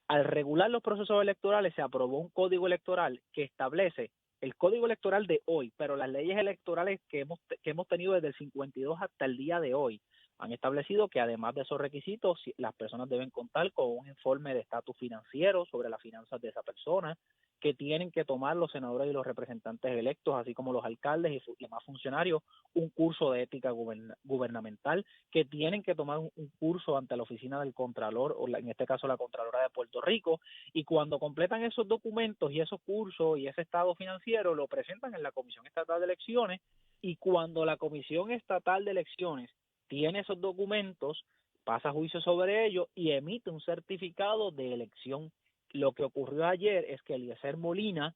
Al regular los procesos electorales se aprobó un código electoral que establece el código electoral de hoy, pero las leyes electorales que hemos tenido desde el 52 hasta el día de hoy han establecido que además de esos requisitos, las personas deben contar con un informe de estatus financiero sobre las finanzas de esa persona, que tienen que tomar los senadores y los representantes electos, así como los alcaldes y demás funcionarios, un curso de ética gubernamental, que tienen que tomar un curso ante la oficina del Contralor, en este caso la Contralora de Puerto Rico, y cuando completan esos documentos y esos cursos y ese estado financiero, lo presentan en la Comisión Estatal de Elecciones, y cuando la Comisión Estatal de Elecciones tiene esos documentos, pasa juicio sobre ellos y emite un certificado de elección. Lo que ocurrió ayer es que Eliezer Molina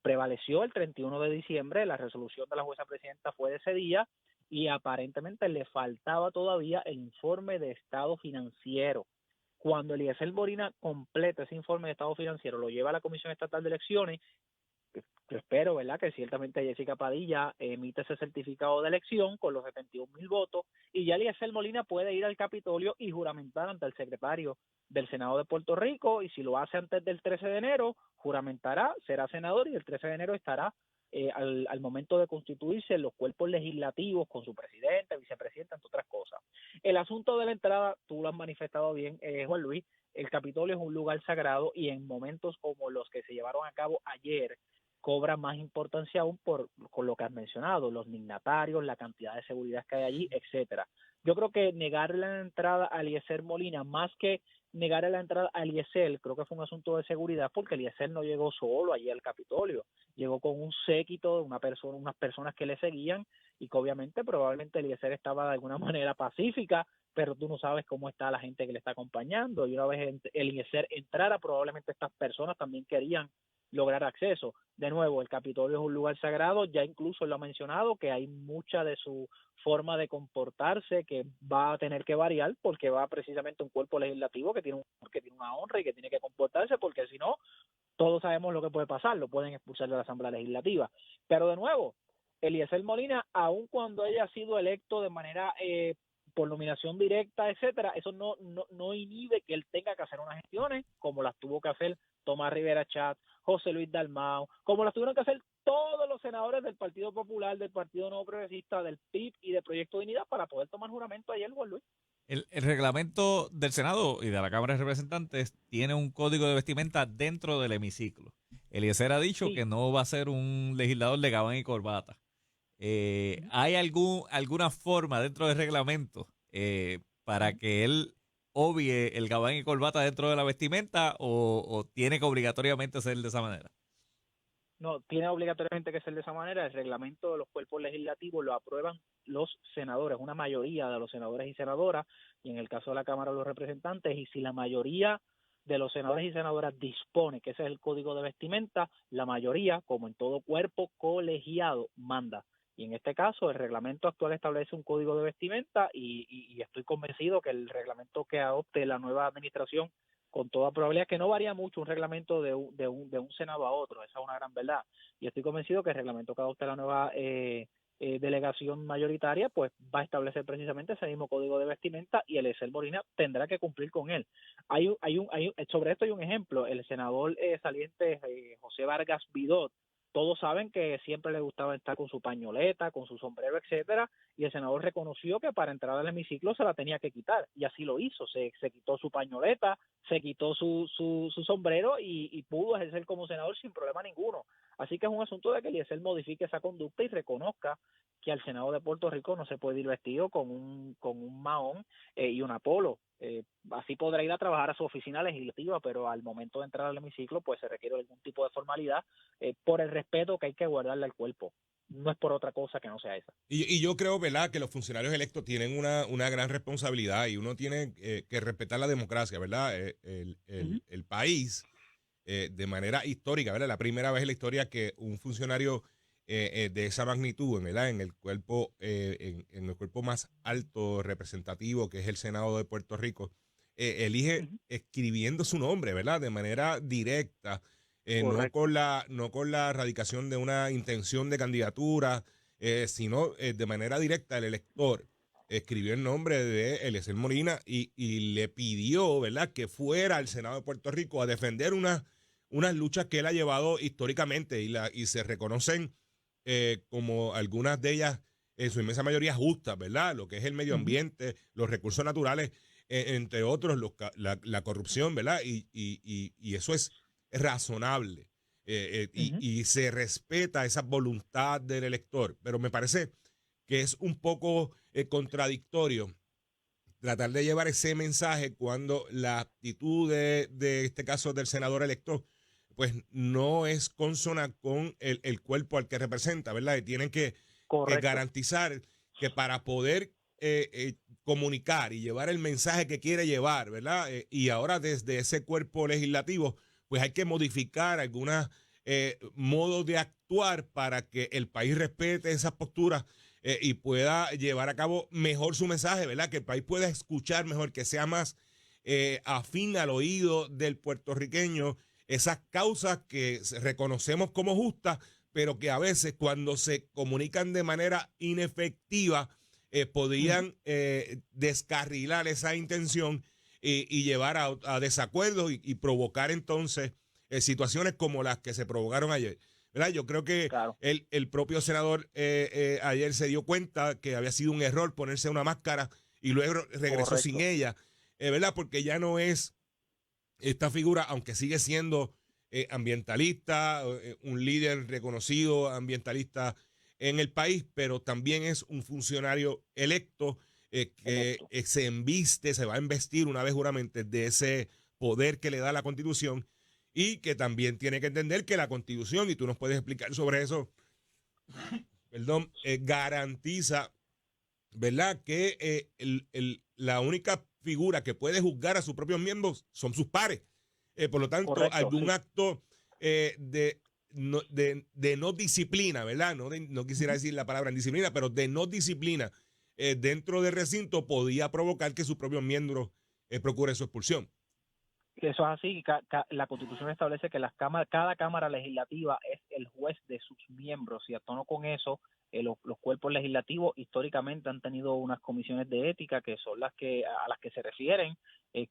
prevaleció el 31 de diciembre, la resolución de la jueza presidenta fue de ese día y aparentemente le faltaba todavía el informe de estado financiero. Cuando Eliezer Molina completa ese informe de estado financiero, lo lleva a la Comisión Estatal de Elecciones. Yo espero, ¿verdad?, que ciertamente Jessica Padilla emite ese certificado de elección con los 71,000 votos y ya Eliezer Molina puede ir al Capitolio y juramentar ante el secretario del Senado de Puerto Rico, y si lo hace antes del 13 de enero, juramentará, será senador y el 13 de enero estará al momento de constituirse en los cuerpos legislativos con su presidente, vicepresidente, entre otras cosas. El asunto de la entrada, tú lo has manifestado bien, Juan Luis, el Capitolio es un lugar sagrado y en momentos como los que se llevaron a cabo ayer, cobra más importancia aún con lo que has mencionado, los dignatarios, la cantidad de seguridad que hay allí, etcétera. Yo creo que negarle la entrada a Eliezer Molina, más que negarle la entrada a Eliezer, creo que fue un asunto de seguridad, porque Eliezer no llegó solo allí al Capitolio, llegó con un séquito de unas personas que le seguían, y que obviamente probablemente Eliezer estaba de alguna manera pacífica, pero tú no sabes cómo está la gente que le está acompañando, y una vez Eliezer entrara, probablemente estas personas también querían lograr acceso. De nuevo, el Capitolio es un lugar sagrado, ya incluso lo ha mencionado, que hay mucha de su forma de comportarse que va a tener que variar, porque va precisamente un cuerpo legislativo que tiene una honra y que tiene que comportarse, porque si no, todos sabemos lo que puede pasar, lo pueden expulsar de la Asamblea Legislativa. Pero de nuevo, Eliezer Molina, aun cuando haya sido electo de manera por nominación directa, etcétera, eso no inhibe que él tenga que hacer unas gestiones como las tuvo que hacer Tomás Rivera Chatz, José Luis Dalmau, como las tuvieron que hacer todos los senadores del Partido Popular, del Partido Nuevo Progresista, del PIB y del Proyecto de Unidad para poder tomar juramento ayer, Juan Luis. El reglamento del Senado y de la Cámara de Representantes tiene un código de vestimenta dentro del hemiciclo. Eliezer ha dicho que no va a ser un legislador de gabán y corbata. ¿Hay alguna forma dentro del reglamento para que él obvie el gabán y corbata dentro de la vestimenta o tiene que obligatoriamente ser de esa manera? No, tiene obligatoriamente que ser de esa manera. El reglamento de los cuerpos legislativos lo aprueban los senadores, una mayoría de los senadores y senadoras, y en el caso de la Cámara de los Representantes, y si la mayoría de los senadores y senadoras dispone que ese es el código de vestimenta, la mayoría, como en todo cuerpo colegiado, manda. Y en este caso, el reglamento actual establece un código de vestimenta y estoy convencido que el reglamento que adopte la nueva administración, con toda probabilidad, que no varía mucho un reglamento de un senado a otro, esa es una gran verdad. Y estoy convencido que el reglamento que adopte la nueva delegación mayoritaria, pues va a establecer precisamente ese mismo código de vestimenta y Eliezer Molina tendrá que cumplir con él. Sobre esto hay un ejemplo, el senador saliente José Vargas Vidot, todos saben que siempre le gustaba estar con su pañoleta, con su sombrero, etcétera, y el senador reconoció que para entrar al hemiciclo se la tenía que quitar, y así lo hizo, se quitó su pañoleta, se quitó su sombrero y pudo ejercer como senador sin problema ninguno. Así que es un asunto de que Eliezer modifique esa conducta y reconozca que al Senado de Puerto Rico no se puede ir vestido con un mahón y una polo. Así podrá ir a trabajar a su oficina legislativa, pero al momento de entrar al hemiciclo pues se requiere algún tipo de formalidad por el respeto que hay que guardarle al cuerpo. No es por otra cosa que no sea esa. Y yo creo, ¿verdad?, que los funcionarios electos tienen una gran responsabilidad y uno tiene que respetar la democracia, ¿verdad? El país, de manera histórica, ¿verdad? La primera vez en la historia que un funcionario de esa magnitud, ¿verdad?, en el cuerpo más alto representativo, que es el Senado de Puerto Rico, elige escribiendo su nombre, ¿verdad?, de manera directa. No con la radicación de una intención de candidatura, sino de manera directa el elector escribió el nombre de Eliezer Molina y le pidió, ¿verdad?, que fuera al Senado de Puerto Rico a defender unas luchas que él ha llevado históricamente y se reconocen como algunas de ellas en su inmensa mayoría justas, ¿verdad? Lo que es el medio ambiente, los recursos naturales, entre otros, la corrupción, ¿verdad? Y eso es razonable. Ujú. y se respeta esa voluntad del elector. Pero me parece que es un poco contradictorio tratar de llevar ese mensaje cuando la actitud de este caso del senador electo, pues no es consona con el cuerpo al que representa, ¿verdad? Y tienen que Correcto. garantizar que para poder comunicar y llevar el mensaje que quiere llevar, ¿verdad? Y ahora desde ese cuerpo legislativo, pues hay que modificar algunos modos de actuar para que el país respete esas posturas y pueda llevar a cabo mejor su mensaje, ¿verdad? Que el país pueda escuchar mejor, que sea más afín al oído del puertorriqueño, esas causas que reconocemos como justas, pero que a veces cuando se comunican de manera inefectiva, Ujú. podían descarrilar esa intención y llevar a desacuerdos y provocar entonces situaciones como las que se provocaron ayer. ¿Verdad? Yo creo que Claro, el propio senador ayer se dio cuenta que había sido un error ponerse una máscara y luego regresó sin correcto. ella, ¿verdad? Porque ya no es esta figura, aunque sigue siendo ambientalista, un líder reconocido ambientalista en el país, pero también es un funcionario electo que Electo. se embiste, se va a embestir una vez juramente de ese poder que le da la Constitución y que también tiene que entender que la Constitución, y tú nos puedes explicar sobre eso, perdón, garantiza, ¿verdad? Que la única figura que puede juzgar a sus propios miembros son sus pares. Por lo tanto, Correcto, algún sí. acto de no disciplina, ¿verdad? No quisiera Ujú. decir la palabra indisciplina, pero de no disciplina dentro del recinto podía provocar que sus propios miembros procuren su expulsión. Que eso es así. La Constitución establece que cada cámara legislativa es el juez de sus miembros y a tono con eso, los cuerpos legislativos históricamente han tenido unas comisiones de ética que son las que a las que se refieren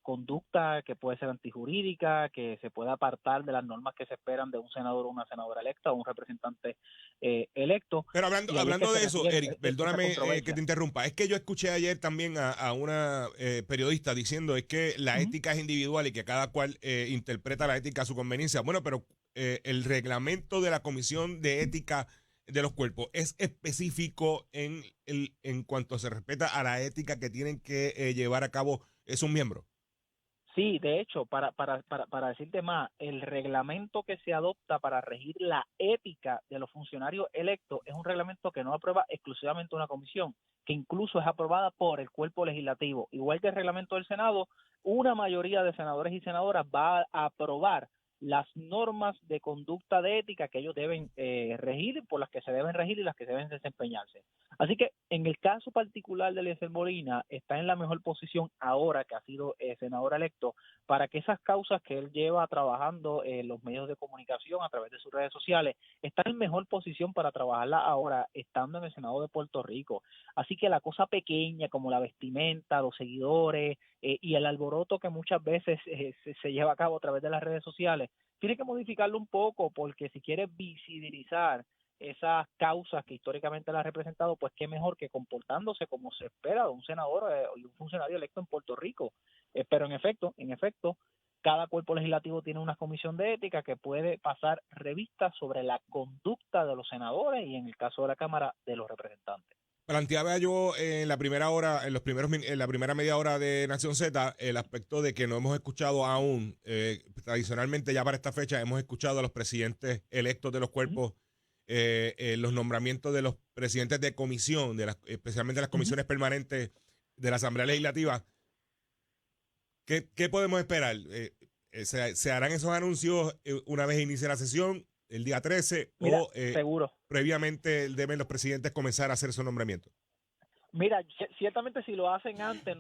conducta que puede ser antijurídica, que se puede apartar de las normas que se esperan de un senador o una senadora electa o un representante electo, Pero y ahí es que hablando se de eso, refiere Eric, esa perdóname que controversia. te interrumpa. Es que yo escuché ayer también a una periodista diciendo es que la Ujú. ética es individual y que cada cual interpreta la ética a su conveniencia. Bueno, pero el reglamento de la Comisión de Ética de los Cuerpos es específico en cuanto se respeta a la ética que tienen que llevar a cabo sus miembros. Sí, de hecho, para decirte más, el reglamento que se adopta para regir la ética de los funcionarios electos es un reglamento que no aprueba exclusivamente una comisión, que incluso es aprobada por el cuerpo legislativo. Igual que el reglamento del Senado, una mayoría de senadores y senadoras va a aprobar las normas de conducta de ética que ellos deben regir, por las que se deben regir y las que deben desempeñarse. Así que en el caso particular de Eliezer Molina, está en la mejor posición ahora que ha sido senador electo para que esas causas que él lleva trabajando en los medios de comunicación a través de sus redes sociales, está en mejor posición para trabajarla ahora estando en el Senado de Puerto Rico. Así que la cosa pequeña como la vestimenta, los seguidores y el alboroto que muchas veces se lleva a cabo a través de las redes sociales, tiene que modificarlo un poco porque si quiere visibilizar esas causas que históricamente la ha representado, pues qué mejor que comportándose como se espera de un senador y un funcionario electo en Puerto Rico. Pero en efecto, cada cuerpo legislativo tiene una comisión de ética que puede pasar revista sobre la conducta de los senadores y en el caso de la Cámara de los Representantes. Planteaba yo en la primera hora, en la primera media hora de Nación Z, el aspecto de que no hemos escuchado aún, tradicionalmente ya para esta fecha, hemos escuchado a los presidentes electos de los Uh -huh, cuerpos, los nombramientos de los presidentes de comisión, especialmente las uh -huh. comisiones permanentes de la Asamblea Legislativa. ¿Qué podemos esperar? ¿Se harán esos anuncios una vez inicie la sesión, el día 13, Mira, o seguro. previamente deben los presidentes comenzar a hacer esos nombramientos? Mira, ciertamente si lo hacen antes,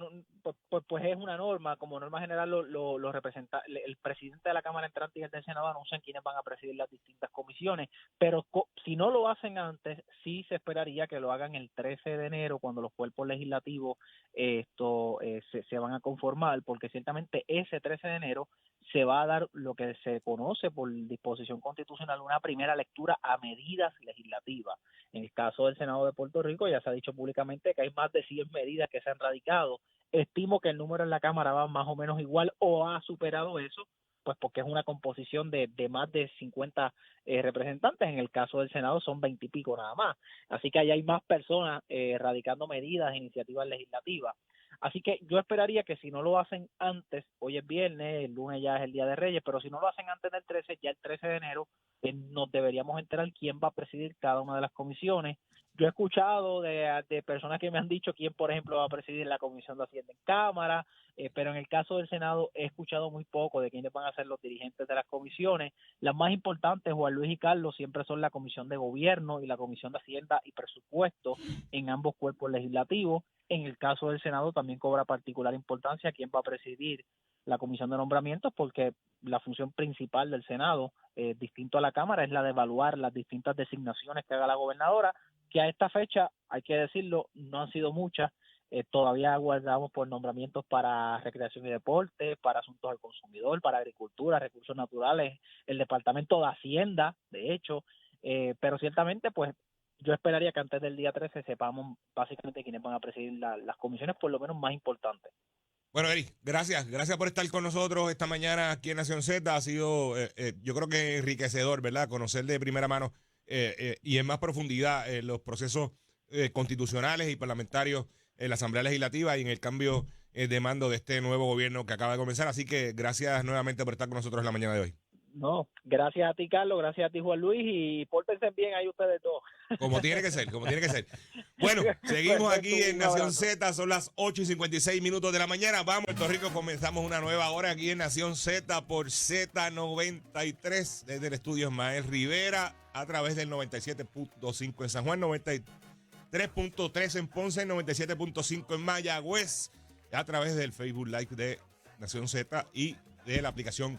pues es una norma, como norma general lo representa, el presidente de la Cámara entrante y el del Senado anuncian quiénes van a presidir las distintas comisiones, pero si no lo hacen antes, sí se esperaría que lo hagan el 13 de enero, cuando los cuerpos legislativos se van a conformar, porque ciertamente ese 13 de enero se va a dar lo que se conoce por disposición constitucional una primera lectura a medidas legislativas. En el caso del Senado de Puerto Rico ya se ha dicho públicamente que hay más de 100 medidas que se han radicado. Estimo que el número en la Cámara va más o menos igual o ha superado eso, pues porque es una composición de más de 50 representantes. En el caso del Senado son 20 y pico nada más. Así que ahí hay más personas radicando medidas, iniciativas legislativas. Así que yo esperaría que si no lo hacen antes, hoy es viernes, el lunes ya es el Día de Reyes, pero si no lo hacen antes del 13, ya el 13 de enero nos deberíamos enterar quién va a presidir cada una de las comisiones. Yo he escuchado de personas que me han dicho quién, por ejemplo, va a presidir la Comisión de Hacienda en Cámara, pero en el caso del Senado he escuchado muy poco de quiénes van a ser los dirigentes de las comisiones. Las más importantes, Juan Luis y Carlos, siempre son la Comisión de Gobierno y la Comisión de Hacienda y Presupuesto en ambos cuerpos legislativos. En el caso del Senado también cobra particular importancia quién va a presidir la Comisión de Nombramientos, porque la función principal del Senado, distinto a la Cámara, es la de evaluar las distintas designaciones que haga la gobernadora, que a esta fecha, hay que decirlo, no han sido muchas. Todavía aguardamos por nombramientos para recreación y deporte, para asuntos del consumidor, para agricultura, recursos naturales, el Departamento de Hacienda, de hecho, pero ciertamente, pues, yo esperaría que antes del día 13 sepamos básicamente quiénes van a presidir las comisiones, por lo menos más importantes. Bueno, Eric, gracias por estar con nosotros esta mañana aquí en Nación Z. Ha sido, yo creo que enriquecedor, ¿verdad? Conocer de primera mano y en más profundidad los procesos constitucionales y parlamentarios en la Asamblea Legislativa y en el cambio de mando de este nuevo gobierno que acaba de comenzar. Así que gracias nuevamente por estar con nosotros en la mañana de hoy. No, gracias a ti, Carlos, gracias a ti, Juan Luis, y pórtense bien ahí ustedes dos. Como tiene que ser, como tiene que ser. Bueno, seguimos aquí en Nación Z, son las 8:56 de la mañana. Vamos, Puerto Rico, comenzamos una nueva hora aquí en Nación Z por Z93, desde el estudio Ismael Rivera, a través del 97.5 en San Juan, 93.3 en Ponce, 97.5 en Mayagüez, a través del Facebook Live de Nación Z y de la aplicación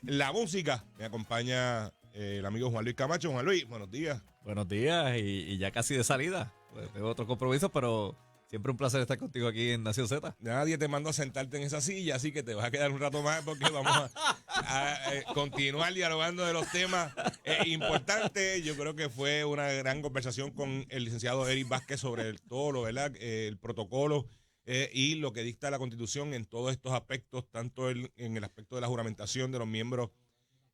La Música. Me acompaña el amigo Juan Luis Camacho. Juan Luis, buenos días. Buenos días y ya casi de salida. Pues tengo otro compromiso, pero siempre un placer estar contigo aquí en Nación Z. Nadie te mandó a sentarte en esa silla, así que te vas a quedar un rato más porque vamos a continuar dialogando de los temas importantes. Yo creo que fue una gran conversación con el licenciado Eric Vázquez sobre todo lo, ¿verdad? El protocolo y lo que dicta la Constitución en todos estos aspectos, tanto en el aspecto de la juramentación de los miembros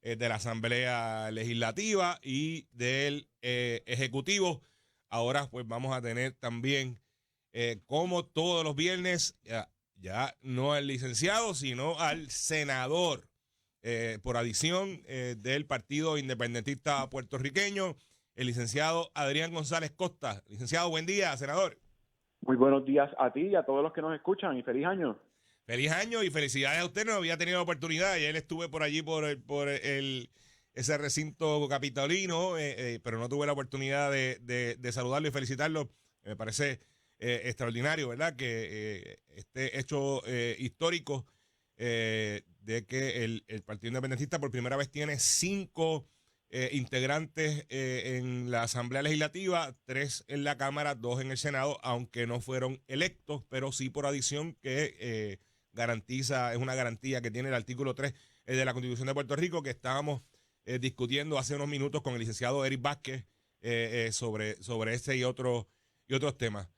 de la Asamblea Legislativa y del Ejecutivo. Ahora pues vamos a tener también, como todos los viernes, ya no al licenciado, sino al senador por adición del Partido Independentista Puertorriqueño, el licenciado Adrián González Costa. Licenciado, buen día, senador. Muy buenos días a ti y a todos los que nos escuchan y feliz año. Feliz año y felicidades a usted. No había tenido la oportunidad. Ayer estuve por allí por ese recinto capitolino, pero no tuve la oportunidad de saludarlo y felicitarlo. Me parece extraordinario, ¿verdad? Que este hecho histórico de que el Partido Independentista por primera vez tiene 5 integrantes en la Asamblea Legislativa, 3 en la Cámara, 2 en el Senado, aunque no fueron electos, pero sí por adición que es una garantía que tiene el artículo 3 de la Constitución de Puerto Rico, que estábamos discutiendo hace unos minutos con el licenciado Eric Vázquez sobre ese y otros temas.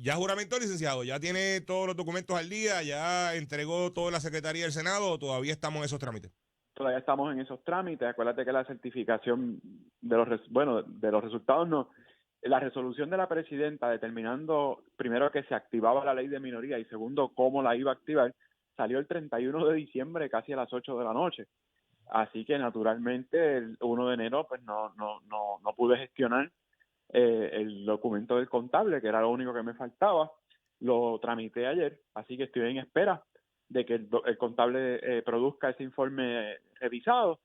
¿Ya juramentó, licenciado? ¿Ya tiene todos los documentos al día? ¿Ya entregó toda la Secretaría del Senado o todavía estamos en esos trámites? Todavía estamos en esos trámites. Acuérdate que la certificación de los resultados no. La resolución de la presidenta determinando, primero, que se activaba la ley de minoría y segundo, cómo la iba a activar, salió el 31 de diciembre casi a las 8 de la noche. Así que, naturalmente, el 1 de enero pues no pude gestionar el documento del contable, que era lo único que me faltaba. Lo tramité ayer, así que estoy en espera de que el contable produzca ese informe revisado.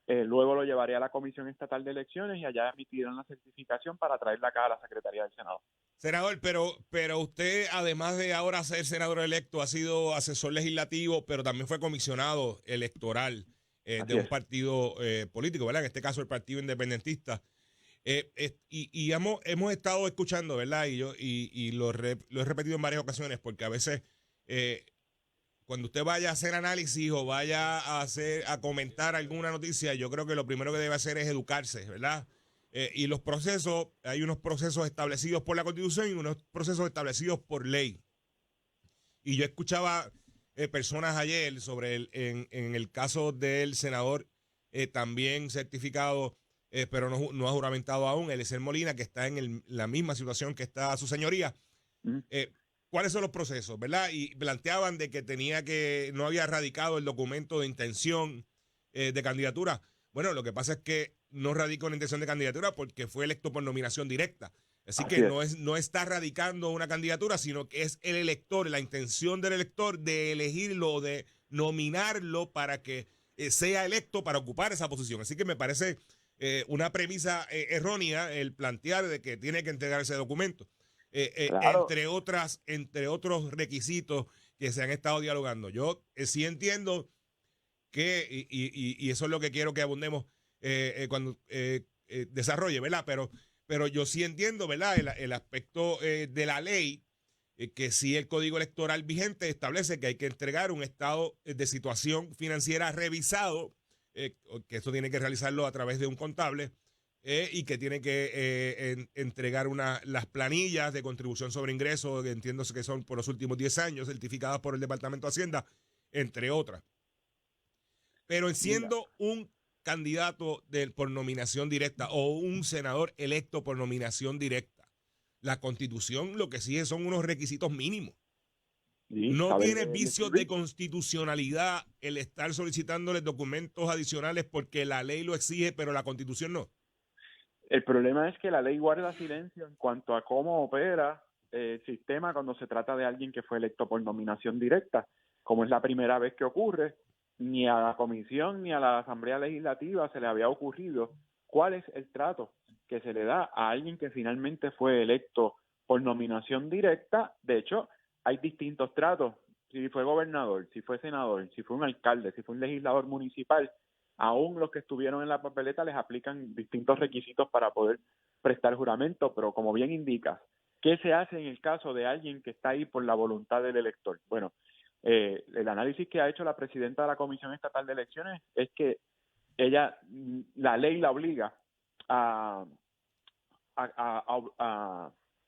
Luego lo llevaré a la Comisión Estatal de Elecciones y allá emitirán la certificación para traerla acá a la Secretaría del Senado. Senador, pero usted, además de ahora ser senador electo, ha sido asesor legislativo, pero también fue comisionado electoral de un partido político, ¿verdad? En este caso el Partido Independentista. Y hemos estado escuchando, ¿verdad? Y lo he repetido en varias ocasiones, porque a veces cuando usted vaya a hacer análisis o vaya a comentar alguna noticia, yo creo que lo primero que debe hacer es educarse, ¿verdad? Y los procesos, hay unos procesos establecidos por la Constitución y unos procesos establecidos por ley. Y yo escuchaba personas ayer sobre en el caso del senador también certificado, pero no ha juramentado aún, Eliezer Molina, que está en la misma situación que está su señoría. ¿Cuáles son los procesos, verdad? Y planteaban de que no había radicado el documento de intención de candidatura. Bueno, lo que pasa es que no radicó una intención de candidatura porque fue electo por nominación directa. Así que no está radicando una candidatura, sino que es el elector, la intención del elector de elegirlo, de nominarlo para que sea electo para ocupar esa posición. Así que me parece una premisa errónea el plantear de que tiene que entregar ese documento. Claro. Entre otros requisitos que se han estado dialogando. Yo sí entiendo que, y eso es lo que quiero que abundemos cuando desarrolle, ¿verdad? Pero yo sí entiendo, ¿verdad? El aspecto de la ley, que sí el Código Electoral vigente establece que hay que entregar un estado de situación financiera revisado, que esto tiene que realizarlo a través de un contable, y que tiene que entregar las planillas de contribución sobre ingresos, que entiendo que son por los últimos 10 años, certificadas por el Departamento de Hacienda, entre otras. Pero siendo un candidato por nominación directa o un senador electo por nominación directa, la Constitución lo que sigue son unos requisitos mínimos. No tiene vicios de constitucionalidad el estar solicitándole documentos adicionales porque la ley lo exige, pero la Constitución no. El problema es que la ley guarda silencio en cuanto a cómo opera el sistema cuando se trata de alguien que fue electo por nominación directa. Como es la primera vez que ocurre, ni a la comisión ni a la Asamblea Legislativa se le había ocurrido cuál es el trato que se le da a alguien que finalmente fue electo por nominación directa. De hecho, hay distintos tratos. Si fue gobernador, si fue senador, si fue un alcalde, si fue un legislador municipal, aún los que estuvieron en la papeleta les aplican distintos requisitos para poder prestar juramento, pero como bien indicas, ¿qué se hace en el caso de alguien que está ahí por la voluntad del elector? Bueno, el análisis que ha hecho la presidenta de la Comisión Estatal de Elecciones es que la ley la obliga a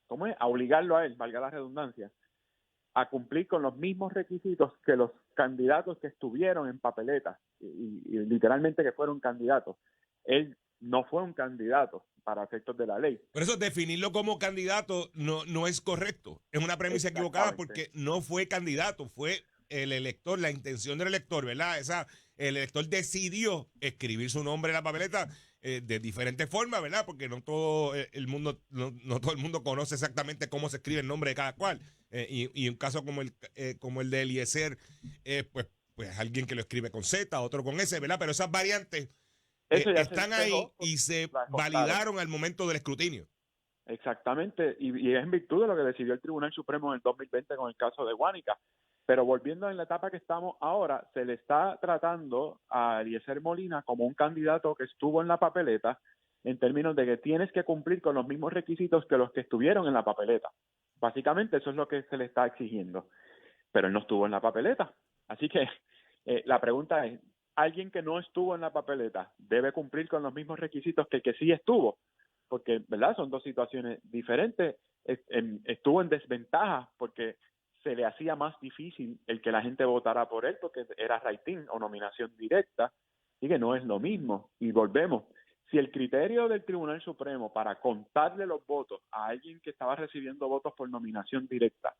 ¿cómo es? A obligarlo a él, valga la redundancia, a cumplir con los mismos requisitos que los candidatos que estuvieron en papeletas y literalmente que fueron candidatos. Él no fue un candidato para efectos de la ley. Por eso definirlo como candidato no es correcto. Es una premisa equivocada porque no fue candidato, fue el elector, la intención del elector, ¿verdad? El elector decidió escribir su nombre en la papeleta de diferentes formas, ¿verdad? Porque no todo el mundo conoce exactamente cómo se escribe el nombre de cada cual. Y un caso como el de Eliezer, pues alguien que lo escribe con Z, otro con S, ¿verdad? Pero esas variantes están ahí y se validaron al momento del escrutinio. Exactamente, y es en virtud de lo que decidió el Tribunal Supremo en el 2020 con el caso de Guánica. Pero volviendo en la etapa que estamos ahora, se le está tratando a Eliezer Molina como un candidato que estuvo en la papeleta, en términos de que tienes que cumplir con los mismos requisitos que los que estuvieron en la papeleta. Básicamente eso es lo que se le está exigiendo, pero él no estuvo en la papeleta. Así que la pregunta es, ¿alguien que no estuvo en la papeleta debe cumplir con los mismos requisitos que el que sí estuvo? Porque, ¿verdad? Son dos situaciones diferentes. Estuvo en desventaja porque se le hacía más difícil el que la gente votara por él porque era write-in o nominación directa, y que no es lo mismo. Y volvemos, si el criterio del Tribunal Supremo para contarle los votos a alguien que estaba recibiendo votos por nominación directa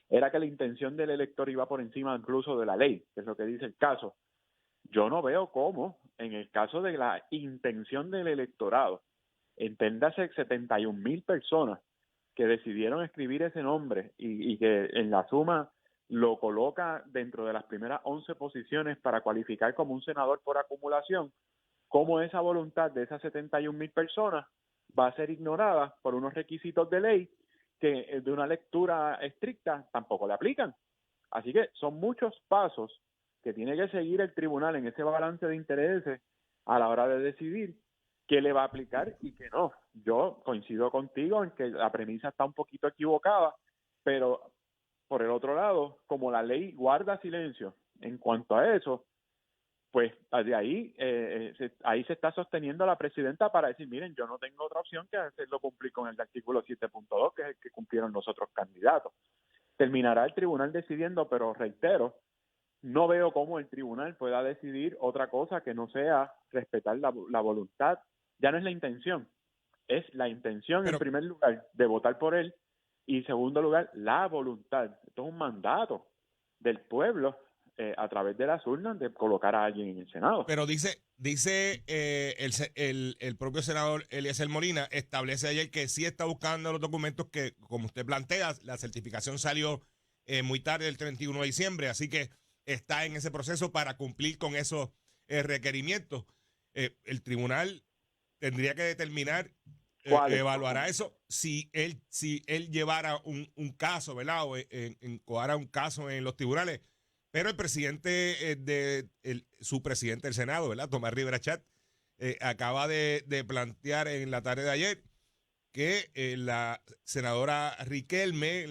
era que la intención del elector iba por encima incluso de la ley, que es lo que dice el caso, yo no veo cómo, en el caso de la intención del electorado, enténdase 71,000 personas que decidieron escribir ese nombre y que en la suma lo coloca dentro de las primeras 11 posiciones para cualificar como un senador por acumulación, cómo esa voluntad de esas 71,000 personas va a ser ignorada por unos requisitos de ley que de una lectura estricta tampoco le aplican. Así que son muchos pasos que tiene que seguir el tribunal en ese balance de intereses a la hora de decidir qué le va a aplicar y qué no. Yo coincido contigo en que la premisa está un poquito equivocada, pero por el otro lado, como la ley guarda silencio en cuanto a eso, pues de ahí, ahí se está sosteniendo la presidenta para decir, miren, yo no tengo otra opción que hacerlo cumplir con el artículo 7.2, que es el que cumplieron los otros candidatos. Terminará el tribunal decidiendo, pero reitero, no veo cómo el tribunal pueda decidir otra cosa que no sea respetar la voluntad. Ya no es la intención, es la intención en Pero, primer lugar de votar por él y en segundo lugar la voluntad. Esto es un mandato del pueblo a través de las urnas de colocar a alguien en el Senado. pero dice el propio senador Eliezer Molina, establece ayer que sí está buscando los documentos que, como usted plantea, la certificación salió muy tarde, el 31 de diciembre, así que está en ese proceso para cumplir con esos requerimientos. El tribunal tendría que determinar, ¿Cuáles? evaluará eso, si él llevara un caso, ¿verdad? O coara un caso en los tribunales. Pero el presidente, su presidente del Senado, ¿verdad? Tomás Rivera Chat, acaba de plantear en la tarde de ayer que la senadora Riquelme,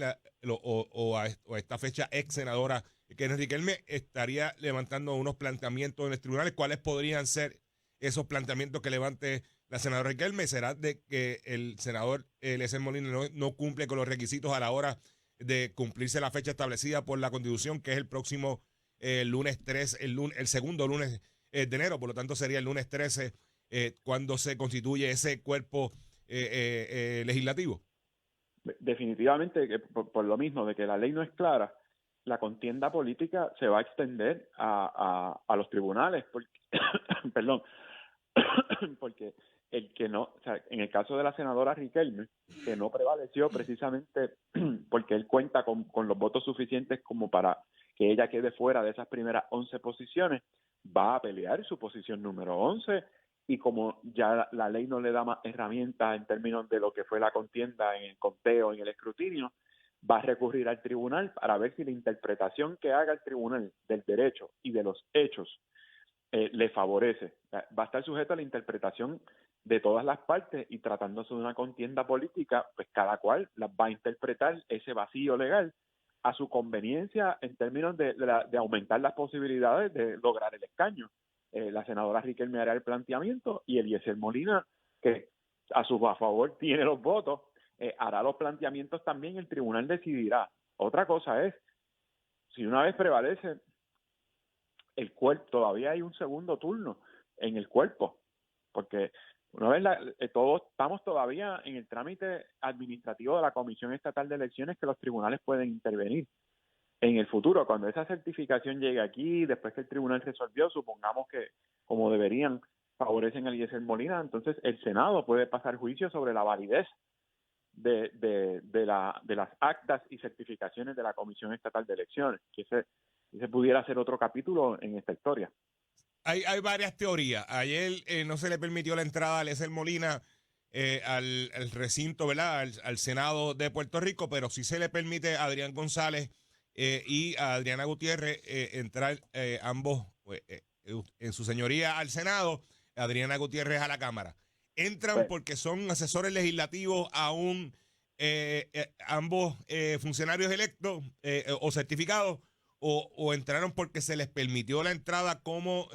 o a esta fecha ex senadora Kenneth Riquelme, estaría levantando unos planteamientos en los tribunales. ¿Cuáles podrían ser esos planteamientos que levante la senadora Riquelme? ¿Será de que el senador Eliezer Molina no cumple con los requisitos a la hora de cumplirse la fecha establecida por la Constitución, que es el próximo lunes 3, el segundo lunes de enero? Por lo tanto, sería el lunes 13 cuando se constituye ese cuerpo legislativo. Definitivamente, que por lo mismo de que la ley no es clara, la contienda política se va a extender a los tribunales, porque, perdón, porque el que no, o sea, en el caso de la senadora Riquelme, que no prevaleció precisamente porque él cuenta con los votos suficientes como para que ella quede fuera de esas primeras 11 posiciones, va a pelear su posición número 11 y como ya la ley no le da más herramientas en términos de lo que fue la contienda en el conteo, en el escrutinio, va a recurrir al tribunal para ver si la interpretación que haga el tribunal del derecho y de los hechos le favorece. Va a estar sujeto a la interpretación de todas las partes y tratándose de una contienda política, pues cada cual las va a interpretar ese vacío legal a su conveniencia en términos de aumentar las posibilidades de lograr el escaño. La senadora Riquelme hará el planteamiento y Eliezer Molina, que a su favor tiene los votos, hará los planteamientos también, el tribunal decidirá. Otra cosa es, si una vez prevalece el cuerpo, todavía hay un segundo turno en el cuerpo, porque una vez todos estamos todavía en el trámite administrativo de la Comisión Estatal de Elecciones, que los tribunales pueden intervenir en el futuro. Cuando esa certificación llegue aquí, después que el tribunal resolvió, supongamos que, como deberían, favorecen a Eliezer Molina, entonces el Senado puede pasar juicio sobre la validez de las actas y certificaciones de la Comisión Estatal de Elecciones, que ese pudiera ser otro capítulo en esta historia. Hay varias teorías. Ayer no se le permitió la entrada a Eliezer Molina al recinto, ¿verdad? Al Senado de Puerto Rico, pero sí se le permite a Adrián González y a Adriana Gutiérrez entrar ambos en su señoría al Senado, Adriana Gutiérrez a la Cámara. Entran porque son asesores legislativos aún ambos funcionarios electos o certificados, o entraron porque se les permitió la entrada como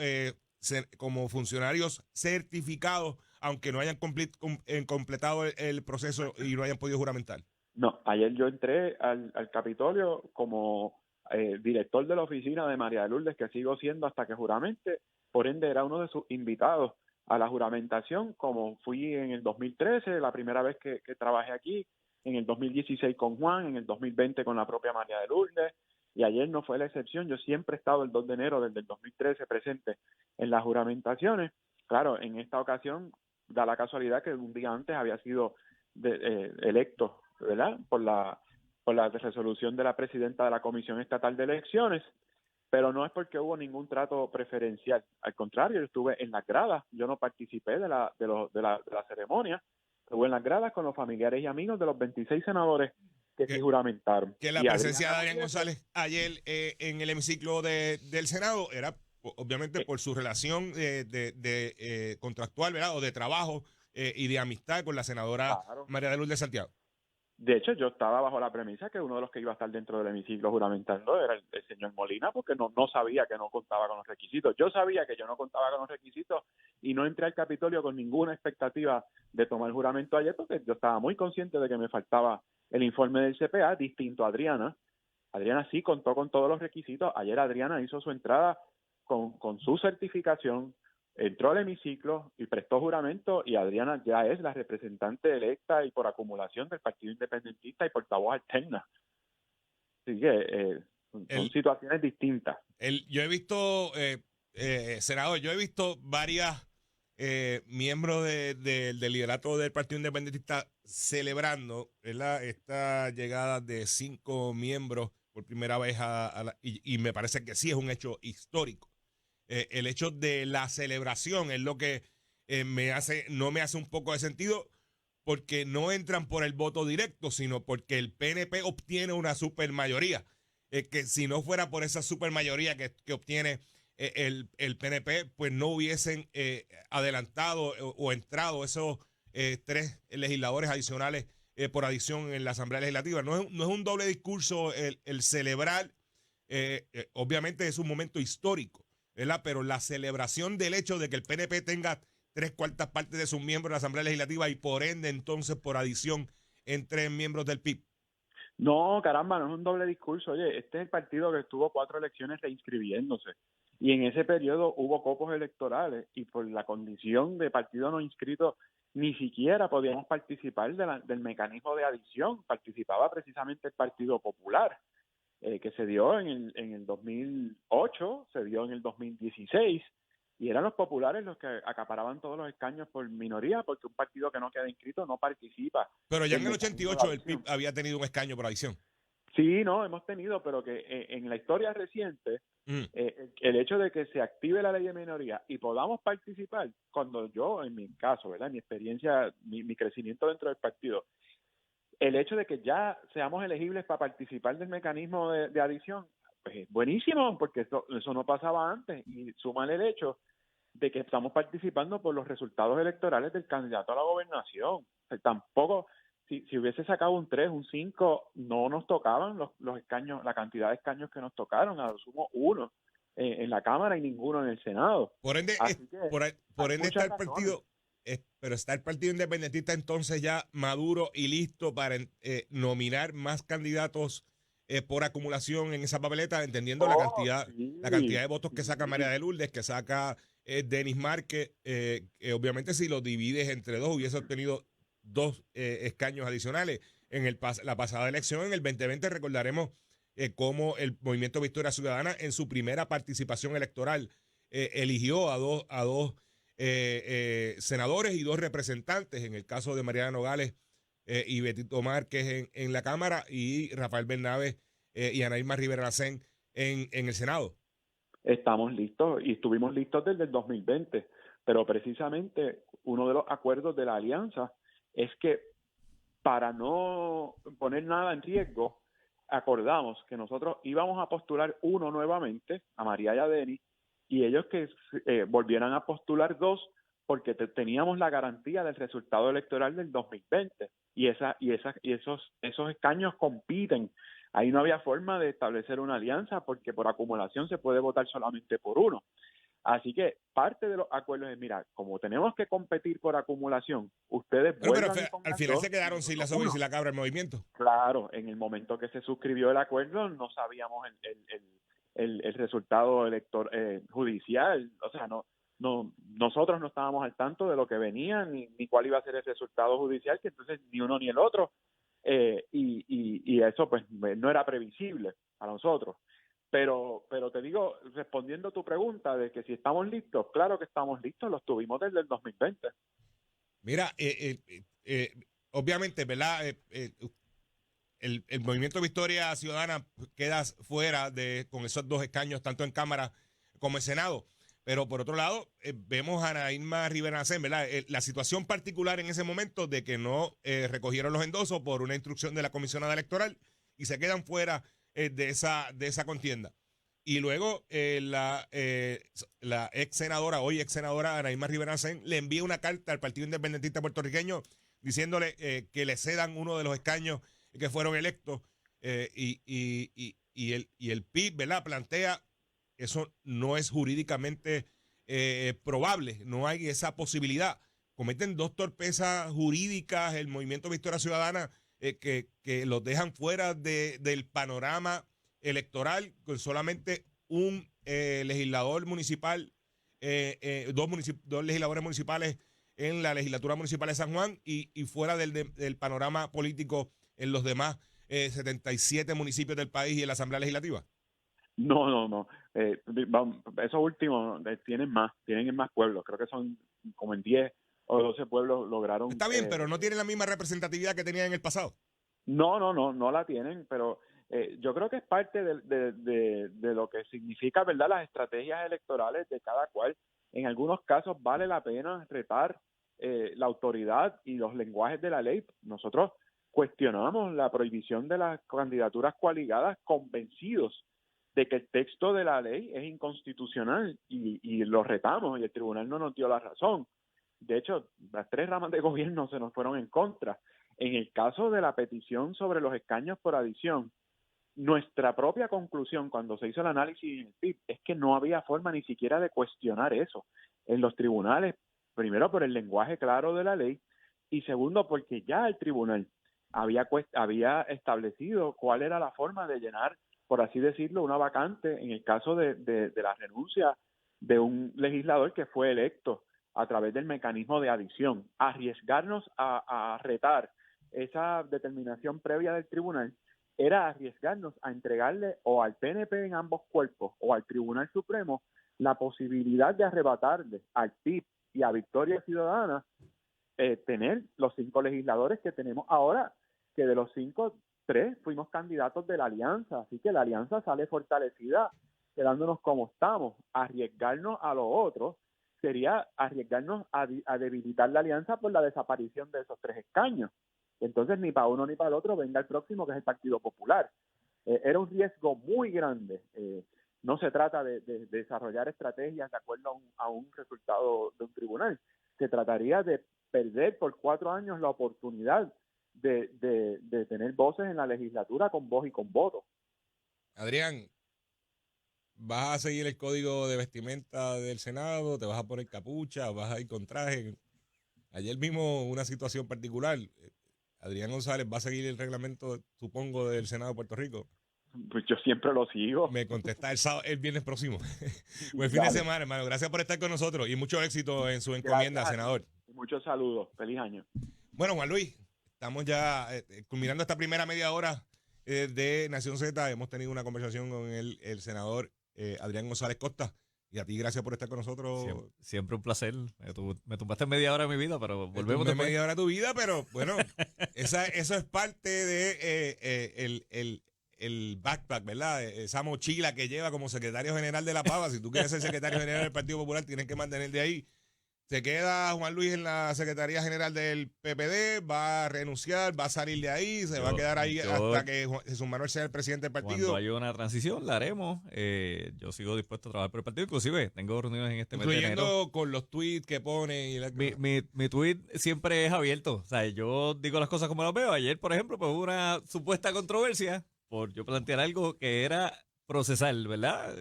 funcionarios certificados, aunque no hayan completado el proceso y no hayan podido juramentar. No, ayer yo entré al Capitolio como director de la oficina de María de Lourdes, que sigo siendo hasta que juramente, por ende era uno de sus invitados a la juramentación, como fui en el 2013, la primera vez que trabajé aquí, en el 2016 con Juan, en el 2020 con la propia María de Lourdes, y ayer no fue la excepción. Yo siempre he estado el 2 de enero desde el 2013 presente en las juramentaciones. Claro, en esta ocasión da la casualidad que un día antes había sido electo, ¿verdad? Por la resolución de la presidenta de la Comisión Estatal de Elecciones, pero no es porque hubo ningún trato preferencial. Al contrario, yo estuve en las gradas, yo no participé de la ceremonia, estuve en las gradas con los familiares y amigos de los 26 senadores que se juramentaron. Que la presencia de Adrián González ayer en el hemiciclo del Senado era obviamente por su relación de contractual, ¿verdad? O de trabajo y de amistad con la senadora María de Lourdes Santiago. De hecho, yo estaba bajo la premisa que uno de los que iba a estar dentro del hemiciclo juramentando era el señor Molina, porque no sabía que no contaba con los requisitos. Yo sabía que yo no contaba con los requisitos y no entré al Capitolio con ninguna expectativa de tomar el juramento ayer, porque yo estaba muy consciente de que me faltaba el informe del CPA, distinto a Adriana, Adriana sí contó con todos los requisitos. Ayer Adriana hizo su entrada con su certificación, entró al hemiciclo y prestó juramento, y Adriana ya es la representante electa y por acumulación del Partido Independentista y portavoz alterna. Así que son situaciones distintas. Yo he visto, senador, yo he visto varias miembros del liderato del Partido Independentista celebrando, ¿verdad?, esta llegada de 5 miembros por primera vez y me parece que sí es un hecho histórico. El hecho de la celebración es lo que no me hace un poco de sentido, porque no entran por el voto directo, sino porque el PNP obtiene una supermayoría. Que si no fuera por esa supermayoría que obtiene el PNP, pues no hubiesen adelantado o entrado esos 3 legisladores adicionales por adición en la Asamblea Legislativa. No es un doble discurso el celebrar, obviamente es un momento histórico, ¿verdad? Pero la celebración del hecho de que el PNP tenga 3/4 partes de sus miembros en la Asamblea Legislativa y por ende entonces por adición entre miembros del PIB. No, caramba, no es un doble discurso. Oye, este es el partido que estuvo 4 elecciones reinscribiéndose, y en ese periodo hubo copos electorales, y por la condición de partido no inscrito ni siquiera podíamos participar del mecanismo de adición. Participaba precisamente el Partido Popular, que se dio en el 2008, se dio en el 2016, y eran los populares los que acaparaban todos los escaños por minoría, porque un partido que no queda inscrito no participa. Pero ya en el 88 el PIB había tenido un escaño por adición. Sí, no, hemos tenido, pero que en la historia reciente, el hecho de que se active la ley de minoría y podamos participar, cuando yo, en mi caso, ¿verdad?, mi experiencia, mi crecimiento dentro del partido, el hecho de que ya seamos elegibles para participar del mecanismo de adición, pues es buenísimo, porque eso no pasaba antes, y súmale el hecho de que estamos participando por los resultados electorales del candidato a la gobernación. O sea, tampoco, si hubiese sacado un 3, un 5, no nos tocaban los escaños, la cantidad de escaños que nos tocaron, a lo sumo 1 en la Cámara y ninguno en el Senado. Por ende, por ende está el partido, pero está el Partido Independentista entonces ya maduro y listo para nominar más candidatos por acumulación en esa papeleta, entendiendo la cantidad de votos que saca María de Lourdes, que saca Denis Márquez. Obviamente si lo divides entre 2 hubiese obtenido 2 escaños adicionales. En la pasada elección, en el 2020, recordaremos cómo el Movimiento Victoria Ciudadana en su primera participación electoral eligió a dos senadores y 2 representantes, en el caso de Mariana Nogales y Betito Márquez en la Cámara, y Rafael Bernabe y Ana Irma Rivera Lacén en el Senado. Estamos listos y estuvimos listos desde el 2020, pero precisamente uno de los acuerdos de la alianza es que, para no poner nada en riesgo, acordamos que nosotros íbamos a postular 1 nuevamente, a María y a Denis, y ellos que volvieran a postular 2, porque teníamos la garantía del resultado electoral del 2020, y esos escaños compiten. Ahí no había forma de establecer una alianza, porque por acumulación se puede votar solamente por 1. Así que parte de los acuerdos es, mira, como tenemos que competir por acumulación, ustedes vuelvan pero al final se quedaron sin la soga y sin la cabra el movimiento. Claro, en el momento que se suscribió el acuerdo no sabíamos el resultado judicial. O sea, nosotros no estábamos al tanto de lo que venía, ni cuál iba a ser el resultado judicial, que entonces ni uno ni el otro, y eso pues no era previsible a nosotros. Pero te digo, respondiendo a tu pregunta de que si estamos listos, claro que estamos listos, los tuvimos desde el 2020. Mira, obviamente, ¿verdad? El Movimiento Victoria Ciudadana queda fuera con esos 2 escaños, tanto en Cámara como en Senado. Pero por otro lado, vemos a Ana Irma Rivera Lacén, ¿verdad? La situación particular en ese momento de que no recogieron los endosos por una instrucción de la comisionada electoral y se quedan fuera de esa contienda. Y luego la ex senadora, hoy ex senadora Ana Irma Rivera Lacén, le envía una carta al Partido Independentista Puertorriqueño diciéndole que le cedan uno de los escaños que fueron electos, y el PIB, ¿verdad?, plantea eso no es jurídicamente probable, no hay esa posibilidad. Cometen 2 torpezas jurídicas el Movimiento Victoria Ciudadana que los dejan fuera del panorama electoral con solamente un legislador municipal, dos legisladores municipales en la legislatura municipal de San Juan y fuera del panorama político en los demás 77 municipios del país y en la Asamblea Legislativa? No. Esos últimos tienen en más pueblos. Creo que son como en 10 o 12 pueblos lograron. Está bien, pero no tienen la misma representatividad que tenían en el pasado. No la tienen, pero yo creo que es parte de lo que significa, ¿verdad?, las estrategias electorales de cada cual. En algunos casos vale la pena retar la autoridad y los lenguajes de la ley. Nosotros cuestionamos la prohibición de las candidaturas coaligadas convencidos de que el texto de la ley es inconstitucional y lo retamos y el tribunal no nos dio la razón. De hecho, las 3 ramas de gobierno se nos fueron en contra. En el caso de la petición sobre los escaños por adición, nuestra propia conclusión cuando se hizo el análisis en el PIB es que no había forma ni siquiera de cuestionar eso en los tribunales, primero por el lenguaje claro de la ley y segundo porque ya el tribunal había establecido cuál era la forma de llenar, por así decirlo, una vacante en el caso de la renuncia de un legislador que fue electo a través del mecanismo de adición. Arriesgarnos a retar esa determinación previa del tribunal era arriesgarnos a entregarle o al PNP en ambos cuerpos o al Tribunal Supremo la posibilidad de arrebatarle al PIB y a Victoria Ciudadana tener los 5 legisladores que tenemos ahora, que de los 5, 3 fuimos candidatos de la alianza, así que la alianza sale fortalecida quedándonos como estamos. Arriesgarnos a lo otro sería arriesgarnos a debilitar la alianza por la desaparición de esos 3 escaños. Entonces ni para uno ni para el otro venga el próximo, que es el Partido Popular. Era un riesgo muy grande. No se trata de desarrollar estrategias de acuerdo a un resultado de un tribunal. Se trataría de perder por 4 años la oportunidad de tener voces en la legislatura con voz y con voto. Adrián, ¿vas a seguir el código de vestimenta del Senado? ¿Te vas a poner capucha? ¿Vas a ir con traje? Ayer mismo una situación particular. Adrián González va a seguir el reglamento, supongo, del Senado de Puerto Rico. Pues yo siempre lo sigo. Me contesta el viernes próximo. Buen fin de semana, hermano. Gracias por estar con nosotros y mucho éxito en su encomienda, senador. Muchos saludos. Feliz año. Bueno, Juan Luis, estamos ya culminando esta primera media hora de Nación Z. Hemos tenido una conversación con el senador Adrián González Costa. Y a ti, gracias por estar con nosotros. Siempre un placer. Me tumbaste media hora de mi vida, pero volvemos después. Media hora de tu vida, pero bueno, eso es parte de el backpack, ¿verdad? Esa mochila que lleva como secretario general de la Pava. Si tú quieres ser secretario general del Partido Popular, tienes que mantener de ahí. Se queda Juan Luis en la Secretaría General del PPD, va a renunciar, va a salir de ahí, va a quedar ahí hasta que Jesús Manuel sea el presidente del partido. Cuando haya una transición, la haremos. Yo sigo dispuesto a trabajar por el partido, inclusive tengo reuniones en este mes de enero. Incluyendo con los tweets que pone. Mi tweet siempre es abierto. O sea, yo digo las cosas como las veo. Ayer, por ejemplo, pues hubo una supuesta controversia por yo plantear algo que era procesal, ¿verdad?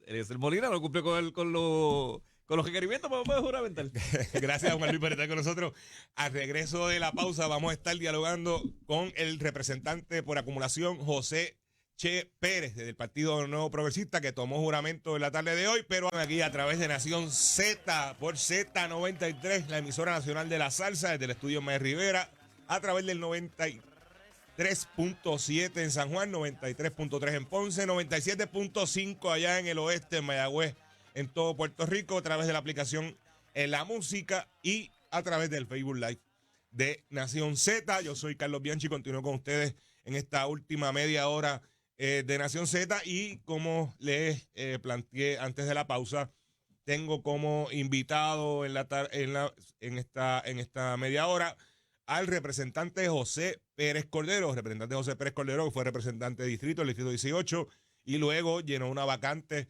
Eliezer Molina no cumplió con los requerimientos, pero puede juramentar. Gracias, Juan Luis, por estar con nosotros. Al regreso de la pausa vamos a estar dialogando con el representante por acumulación, José Che Pérez, del Partido Nuevo Progresista, que tomó juramento en la tarde de hoy, pero aquí a través de Nación Z, por Z93, la emisora nacional de la salsa, desde el estudio Mael Rivera, a través del 93.7 en San Juan, 93.3 en Ponce, 97.5 allá en el oeste, en Mayagüez, en todo Puerto Rico, a través de la aplicación en La Música y a través del Facebook Live de Nación Z. Yo soy Carlos Bianchi, continúo con ustedes en esta última media hora de Nación Z y como les planteé antes de la pausa, tengo como invitado en esta media hora al representante José Pérez Cordero, que fue representante de distrito, el distrito 18, y luego llenó una vacante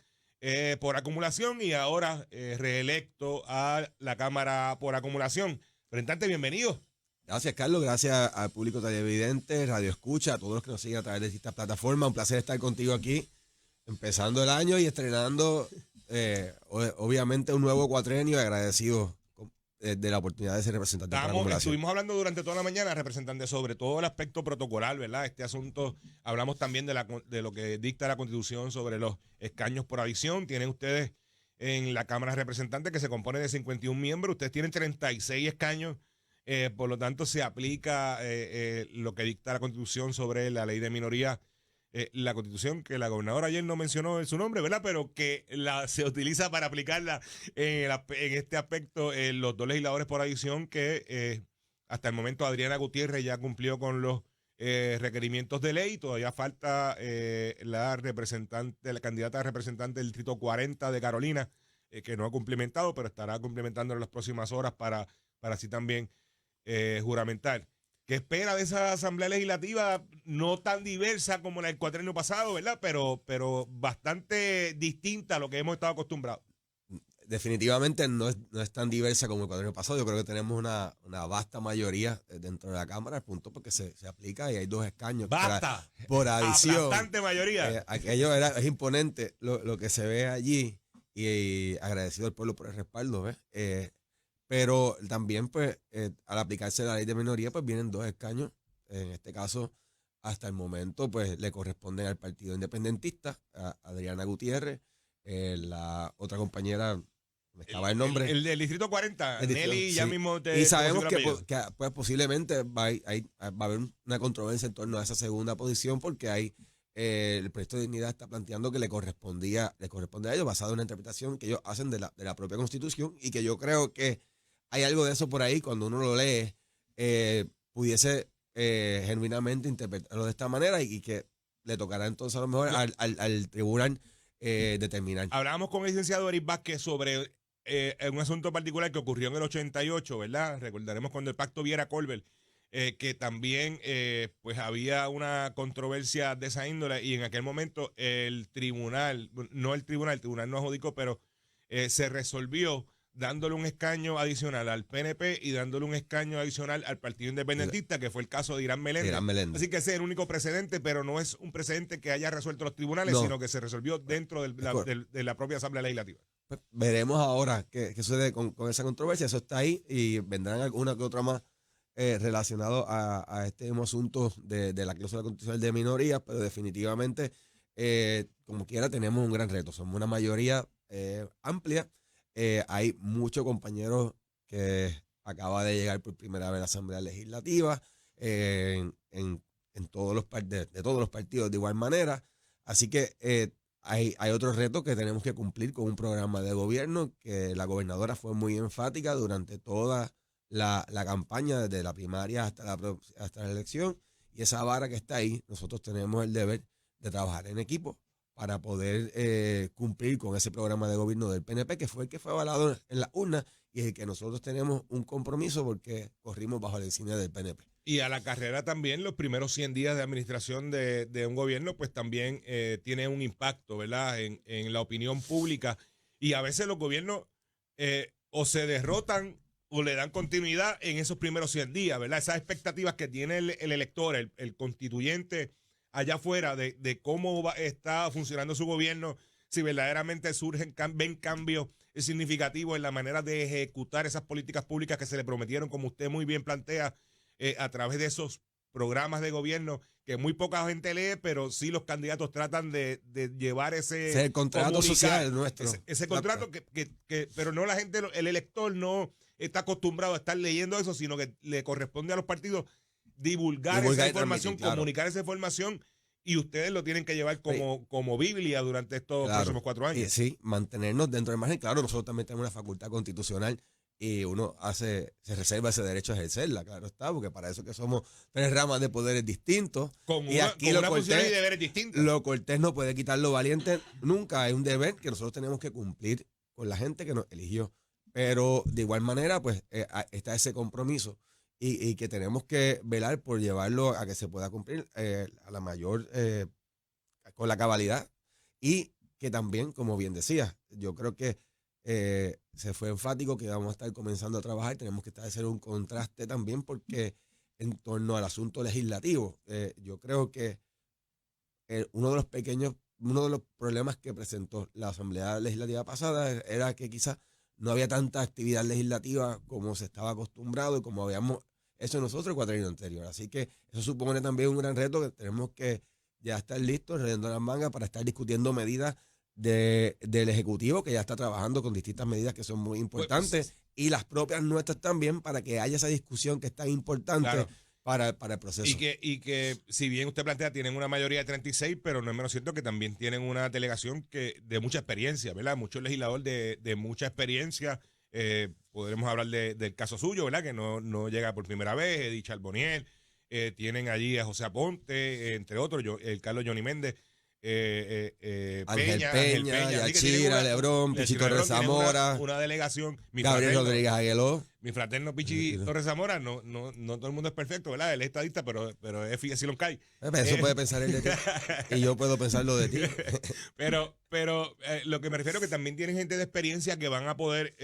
por acumulación y ahora reelecto a la Cámara por acumulación. Representante, bienvenido. Gracias, Carlos. Gracias al público televidente, Radio Escucha, a todos los que nos siguen a través de esta plataforma. Un placer estar contigo aquí, empezando el año y estrenando, obviamente, un nuevo cuatrenio. Agradecido de la oportunidad de ser representante para la acumulación. Estuvimos hablando durante toda la mañana, representante, sobre todo el aspecto protocolar, ¿verdad? Este asunto, hablamos también de lo que dicta la Constitución sobre los escaños por adición. Tienen ustedes en la Cámara de Representantes, que se compone de 51 miembros, ustedes tienen 36 escaños, por lo tanto se aplica lo que dicta la Constitución sobre la ley de minoría. La Constitución, que la gobernadora ayer no mencionó su nombre, ¿verdad? Pero que se utiliza para aplicarla en este aspecto, los dos legisladores por adición, que hasta el momento Adriana Gutiérrez ya cumplió con los requerimientos de ley. Todavía falta la candidata a representante del Distrito 40 de Carolina, que no ha cumplimentado, pero estará cumplimentando en las próximas horas para así también juramentar. ¿Qué espera de esa Asamblea Legislativa? No tan diversa como la del cuatrienio pasado, ¿verdad? Pero bastante distinta a lo que hemos estado acostumbrados. Definitivamente no es tan diversa como el cuatrienio pasado. Yo creo que tenemos una vasta mayoría dentro de la Cámara, al punto porque se aplica y hay 2 escaños ¡Basta! por adición. Bastante mayoría. Aquello es imponente lo que se ve allí y agradecido al pueblo por el respaldo, ¿ves? Pero también, pues, al aplicarse la ley de minoría, pues vienen 2 escaños. En este caso, hasta el momento, pues, le corresponden al Partido Independentista, a Adriana Gutiérrez, la otra compañera, me estaba el nombre. El del Distrito 40, Nelly, sí. ya mismo te... Y sabemos que pues, posiblemente va a haber una controversia en torno a esa segunda posición, porque hay el Proyecto de Dignidad está planteando que le corresponde a ellos, basado en una interpretación que ellos hacen de la propia Constitución, y que yo creo que hay algo de eso por ahí, cuando uno lo lee, pudiese genuinamente interpretarlo de esta manera, y que le tocará entonces a lo mejor al tribunal determinar. Hablábamos con el licenciado Eric Vázquez sobre un asunto particular que ocurrió en el 88, ¿verdad? Recordaremos cuando el pacto Viera Colbert, que también pues había una controversia de esa índole, y en aquel momento el tribunal no adjudicó, pero se resolvió dándole un escaño adicional al PNP y dándole un escaño adicional al Partido Independentista, que fue el caso de Irán Meléndez. Así que ese es el único precedente, pero no es un precedente que haya resuelto los tribunales, sino que se resolvió dentro de la propia Asamblea Legislativa. Pues veremos ahora qué sucede con esa controversia. Eso está ahí, y vendrán alguna que otra más relacionado a este mismo asunto de la cláusula constitucional de minorías, pero definitivamente, como quiera, tenemos un gran reto. Somos una mayoría amplia. Hay muchos compañeros que acaba de llegar por primera vez a la Asamblea Legislativa, en todos de todos los partidos de igual manera. Así que hay otros retos que tenemos que cumplir con un programa de gobierno que la gobernadora fue muy enfática durante toda la campaña, desde la primaria hasta la elección, y esa vara que está ahí, nosotros tenemos el deber de trabajar en equipo para poder cumplir con ese programa de gobierno del PNP, que fue el que fue avalado en la urna, y el que nosotros tenemos un compromiso porque corrimos bajo la insignia del PNP. Y a la carrera también, los primeros 100 días de administración de un gobierno, pues también tiene un impacto, ¿verdad?, en la opinión pública. Y a veces los gobiernos o se derrotan o le dan continuidad en esos primeros 100 días, ¿verdad? Esas expectativas que tiene el elector, el constituyente allá afuera de cómo está funcionando su gobierno, si verdaderamente ven cambios significativos en la manera de ejecutar esas políticas públicas que se le prometieron, como usted muy bien plantea, a través de esos programas de gobierno que muy poca gente lee, pero sí los candidatos tratan de llevar ese contrato social nuestro. Ese contrato pero no la gente, el elector no está acostumbrado a estar leyendo eso, sino que le corresponde a los partidos divulgar esa información, comunicar esa información, y ustedes lo tienen que llevar como Biblia durante estos próximos 4 años. Sí, mantenernos dentro del margen. Claro, nosotros también tenemos una facultad constitucional y uno se reserva ese derecho a ejercerla, claro está, porque para eso que somos 3 ramas de poderes distintos. Con una función y deberes distintos. Lo cortés no puede quitar lo valiente nunca. Hay un deber que nosotros tenemos que cumplir con la gente que nos eligió. Pero de igual manera, pues está ese compromiso y que tenemos que velar por llevarlo a que se pueda cumplir a la mayor, con la cabalidad, y que también, como bien decía, yo creo que se fue enfático que vamos a estar comenzando a trabajar. Tenemos que establecer un contraste también, porque en torno al asunto legislativo, yo creo que uno de los problemas que presentó la Asamblea Legislativa pasada era que quizás no había tanta actividad legislativa como se estaba acostumbrado y como habíamos hecho nosotros el cuatrienio anterior. Así que eso supone también un gran reto que tenemos que ya estar listos, rellenando las mangas para estar discutiendo medidas del Ejecutivo, que ya está trabajando con distintas medidas que son muy importantes, y las propias nuestras también, para que haya esa discusión que es tan importante. Claro. Para el proceso. Y que si bien usted plantea, tienen una mayoría de 36, pero no es menos cierto que también tienen una delegación de mucha experiencia, ¿verdad? Muchos legisladores de mucha experiencia. Podremos hablar del caso suyo, ¿verdad? Que no llega por primera vez, Edith Charbonnier. Tienen allí a José Aponte, entre otros, el Carlos Johnny Méndez. Ángel Peña, Yachira, Lebrón, Pichi Torres Zamora, una delegación. Gabriel Rodríguez Aguiló. Mi fraterno Pichi Torres Zamora, no todo el mundo es perfecto, ¿verdad? Él es estadista, pero es Silon Kai. Eso puede pensar él de ti. Y yo puedo pensarlo de ti. pero lo que me refiero es que también tienen gente de experiencia que van a poder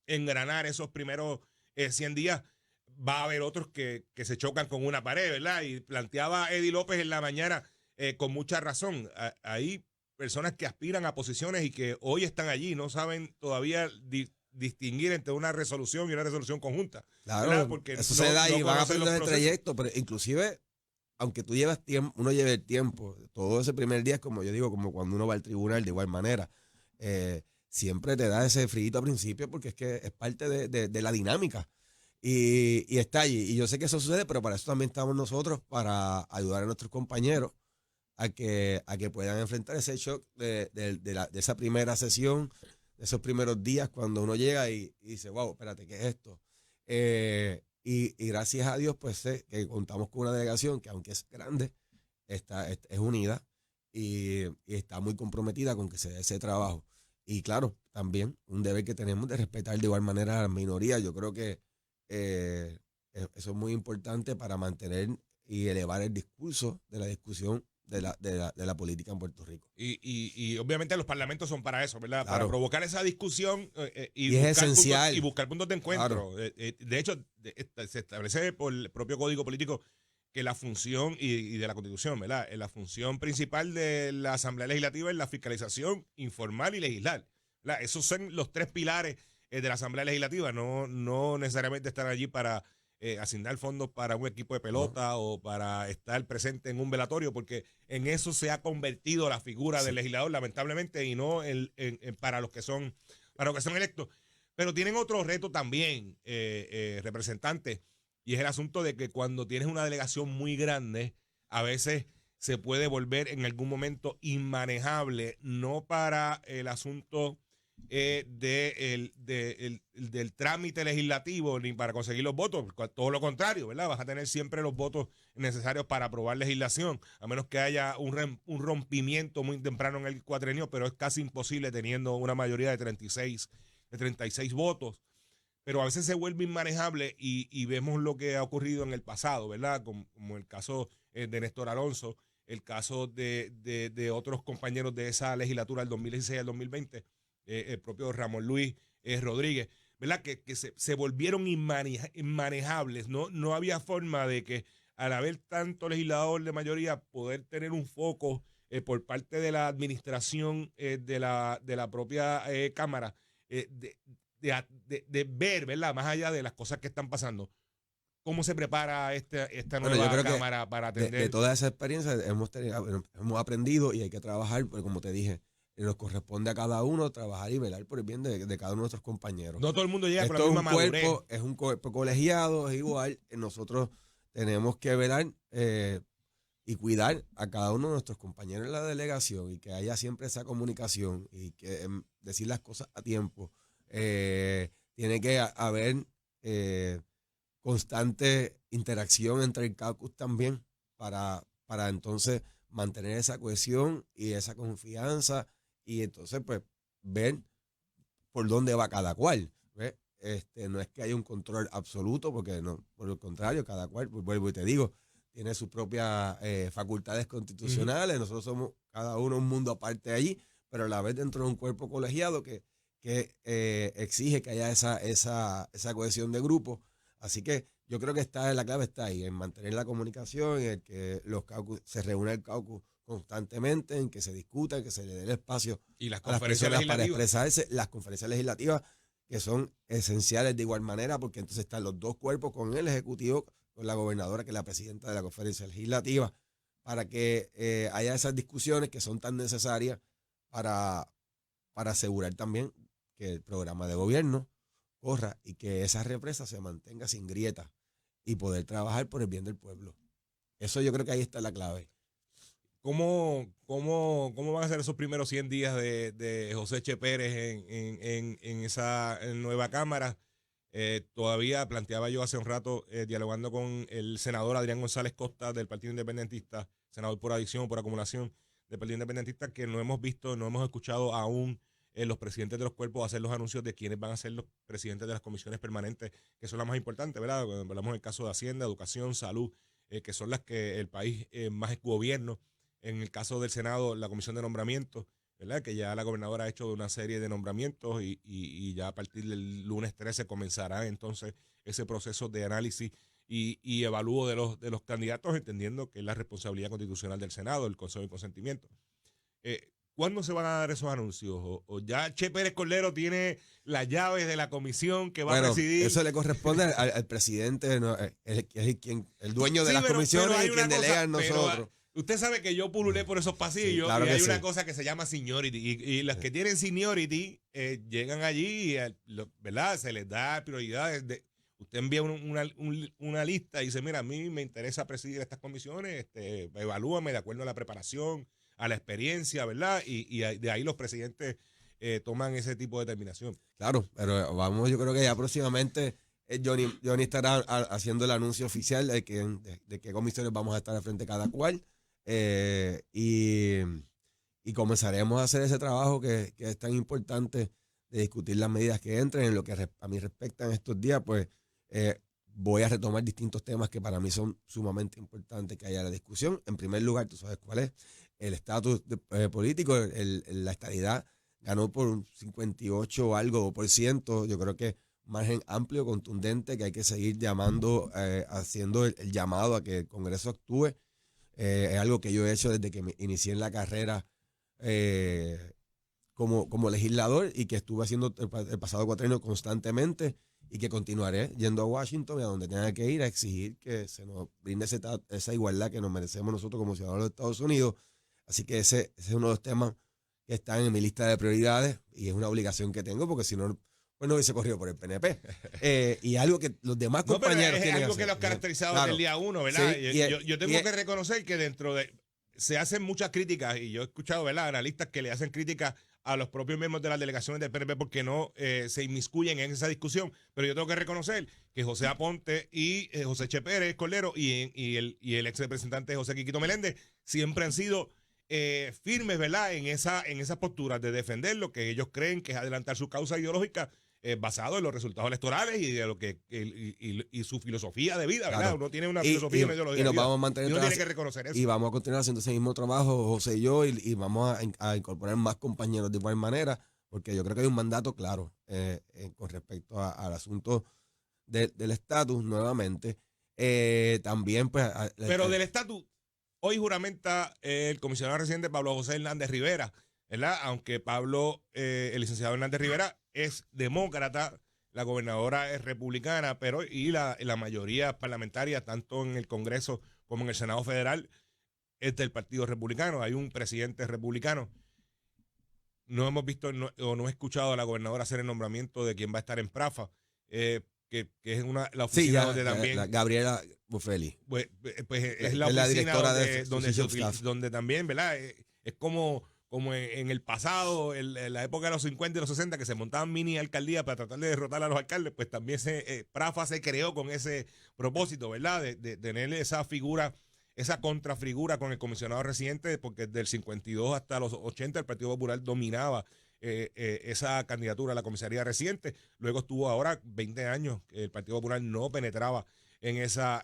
engranar esos primeros 100 días. Va a haber otros que se chocan con una pared, ¿verdad? Y planteaba Eddie López en la mañana con mucha razón. Hay personas que aspiran a posiciones y que hoy están allí, no saben todavía distinguir entre una resolución y una resolución conjunta. Claro, porque eso se da y van a aprender el trayecto, pero inclusive, aunque tú llevas tiempo, uno lleve el tiempo, todo ese primer día es como yo digo, como cuando uno va al tribunal de igual manera. Siempre te da ese frío al principio porque es que es parte de la dinámica. Y está allí. Y yo sé que eso sucede, pero para eso también estamos nosotros, para ayudar a nuestros compañeros a que puedan enfrentar ese shock de esa primera sesión, de esos primeros días cuando uno llega y dice, wow, espérate, ¿qué es esto? Y gracias a Dios, pues sé que contamos con una delegación que, aunque es grande, es unida y está muy comprometida con que se dé ese trabajo. Y claro, también un deber que tenemos de respetar de igual manera a las minorías. Yo creo que eso es muy importante para mantener y elevar el discurso de la discusión de la política en Puerto Rico. Y obviamente los parlamentos son para eso, ¿verdad? Claro. Para provocar esa discusión y es esencial. Y buscar puntos de encuentro. Claro. De hecho, se establece por el propio Código Político que la función y de la Constitución, ¿verdad? La función principal de la Asamblea Legislativa es la fiscalización, informar y legislar, ¿verdad? Esos son los tres pilares de la Asamblea Legislativa. No necesariamente estar allí para asignar fondos para un equipo de pelota o para estar presente en un velatorio, porque en eso se ha convertido la figura del legislador, lamentablemente, y no para los que son electos. Pero tienen otro reto también, representantes, y es el asunto de que cuando tienes una delegación muy grande, a veces se puede volver en algún momento inmanejable, no para el asunto del trámite legislativo ni para conseguir los votos, todo lo contrario, ¿verdad? Vas a tener siempre los votos necesarios para aprobar legislación, a menos que haya un rompimiento muy temprano en el cuatrienio, pero es casi imposible teniendo una mayoría de 36 votos. Pero a veces se vuelve inmanejable y vemos lo que ha ocurrido en el pasado, ¿verdad? Como el caso de Néstor Alonso, el caso de otros compañeros de esa legislatura del 2016 al 2020, el propio Ramón Luis Rodríguez, ¿verdad? Que se volvieron inmanejables. No había forma de que, al haber tanto legislador de mayoría, poder tener un foco por parte de la administración de la propia Cámara, de ver, ¿verdad? Más allá de las cosas que están pasando. ¿Cómo se prepara esta nueva Cámara para atender? De toda esa experiencia hemos aprendido y hay que trabajar, porque como te dije, nos corresponde a cada uno trabajar y velar por el bien de cada uno de nuestros compañeros. No todo el mundo llega con la misma madurez. Es un cuerpo colegiado, es igual. Nosotros tenemos que velar y cuidar a cada uno de nuestros compañeros en la delegación y que haya siempre esa comunicación y que decir las cosas a tiempo. Tiene que haber constante interacción entre el caucus también para entonces mantener esa cohesión y esa confianza y entonces pues ver por dónde va cada cual. ¿Ves? No es que haya un control absoluto, porque no, por el contrario, cada cual, pues vuelvo y te digo, tiene sus propias facultades constitucionales. Nosotros somos cada uno un mundo aparte de allí, pero a la vez dentro de un cuerpo colegiado que exige que haya esa cohesión de grupo. Así que yo creo que la clave está ahí, en mantener la comunicación, en que los caucus, se reúne el caucus constantemente, en que se discuta, en que se le dé el espacio y las a las personas para expresarse. Las conferencias legislativas, que son esenciales de igual manera, porque entonces están los dos cuerpos con el Ejecutivo, con la gobernadora, que es la presidenta de la conferencia legislativa, para que haya esas discusiones que son tan necesarias para asegurar también que el programa de gobierno corra y que esa represa se mantenga sin grietas y poder trabajar por el bien del pueblo. Eso yo creo que ahí está la clave. ¿Cómo van a ser esos primeros 100 días de José Eche Pérez en esa nueva Cámara? Todavía planteaba yo hace un rato, dialogando con el senador Adrián González Costa del Partido Independentista, senador por adición o por acumulación del Partido Independentista, que no hemos visto, no hemos escuchado aún los presidentes de los cuerpos hacer los anuncios de quiénes van a ser los presidentes de las comisiones permanentes, que son las más importantes, ¿verdad? Cuando hablamos del caso de Hacienda, Educación, Salud, que son las que el país más gobierno. En el caso del Senado, la comisión de nombramientos, ¿verdad? Que ya la gobernadora ha hecho una serie de nombramientos y ya a partir del lunes 13 comenzará entonces ese proceso de análisis y evalúo de los candidatos, entendiendo que es la responsabilidad constitucional del Senado, el Consejo de Consentimiento. ¿Cuándo se van a dar esos anuncios? ¿O ya Che Pérez Cordero tiene las llaves de la comisión que va a presidir? Eso le corresponde al presidente, ¿no? El dueño de las comisiones y quien delega en nosotros. Usted sabe que yo pululé por esos pasillos, sí, claro, y hay una cosa que se llama seniority. Y las que tienen seniority llegan allí y, ¿verdad? Se les da prioridad. Usted envía una lista y dice, mira, a mí me interesa presidir estas comisiones, evalúame de acuerdo a la preparación, a la experiencia, ¿verdad? Y de ahí los presidentes toman ese tipo de determinación. Claro, pero vamos, yo creo que ya próximamente Johnny estará haciendo el anuncio oficial de qué comisiones vamos a estar al frente cada cual. Y comenzaremos a hacer ese trabajo que es tan importante de discutir las medidas que entren. En lo que a mí respecta en estos días, pues voy a retomar distintos temas que para mí son sumamente importantes que haya la discusión. En primer lugar, tú sabes cuál es el estatus político, la estadidad ganó por un 58 o algo por ciento. Yo creo que margen amplio, contundente, que hay que seguir llamando, haciendo el llamado a que el Congreso actúe. Es algo que yo he hecho desde que me inicié en la carrera como legislador y que estuve haciendo el pasado cuatrienio constantemente y que continuaré yendo a Washington y a donde tenga que ir a exigir que se nos brinde esa igualdad que nos merecemos nosotros como ciudadanos de Estados Unidos. Así que ese es uno de los temas que están en mi lista de prioridades y es una obligación que tengo porque si no, pues no hubiese corrido por el PNP. Y algo que los demás compañeros tienen. Es algo que los caracterizado desde el día uno, ¿verdad? Sí, yo tengo que reconocer que dentro de. Se hacen muchas críticas y yo he escuchado, ¿verdad?, analistas que le hacen críticas a los propios miembros de las delegaciones del PNP porque no se inmiscuyen en esa discusión. Pero yo tengo que reconocer que José Aponte y José Eche Pérez Cordero y el ex representante José Quiquito Meléndez siempre han sido firmes, ¿verdad?, en esas posturas de defender lo que ellos creen que es adelantar su causa ideológica basado en los resultados electorales y de lo que y su filosofía de vida, ¿verdad? Claro. Uno tiene una filosofía y una ideología. Y nos vamos a mantener. Y uno tiene que reconocer eso. Y vamos a continuar haciendo ese mismo trabajo, José y yo, y vamos a incorporar más compañeros de igual manera, porque yo creo que hay un mandato claro con respecto al asunto del estatus nuevamente. También, pues. Pero del estatus, hoy juramenta el comisionado residente Pablo José Hernández Rivera, ¿verdad? Aunque el licenciado Hernández Rivera es demócrata, la gobernadora es republicana, pero la mayoría parlamentaria, tanto en el Congreso como en el Senado Federal, es del Partido Republicano. Hay un presidente republicano. No hemos visto o no he escuchado a la gobernadora hacer el nombramiento de quién va a estar en Prafa, que es la oficina donde también. Gabriela Buffelli. Pues es la oficina directora donde también, ¿verdad? Es como en el pasado, en la época de los 50 y los 60, que se montaban mini alcaldías para tratar de derrotar a los alcaldes, pues también Prafa se creó con ese propósito, ¿verdad? De tener esa figura, esa contrafigura con el comisionado residente, porque del 52 hasta los 80 el Partido Popular dominaba esa candidatura a la comisaría residente. Luego estuvo ahora 20 años que el Partido Popular no penetraba en esa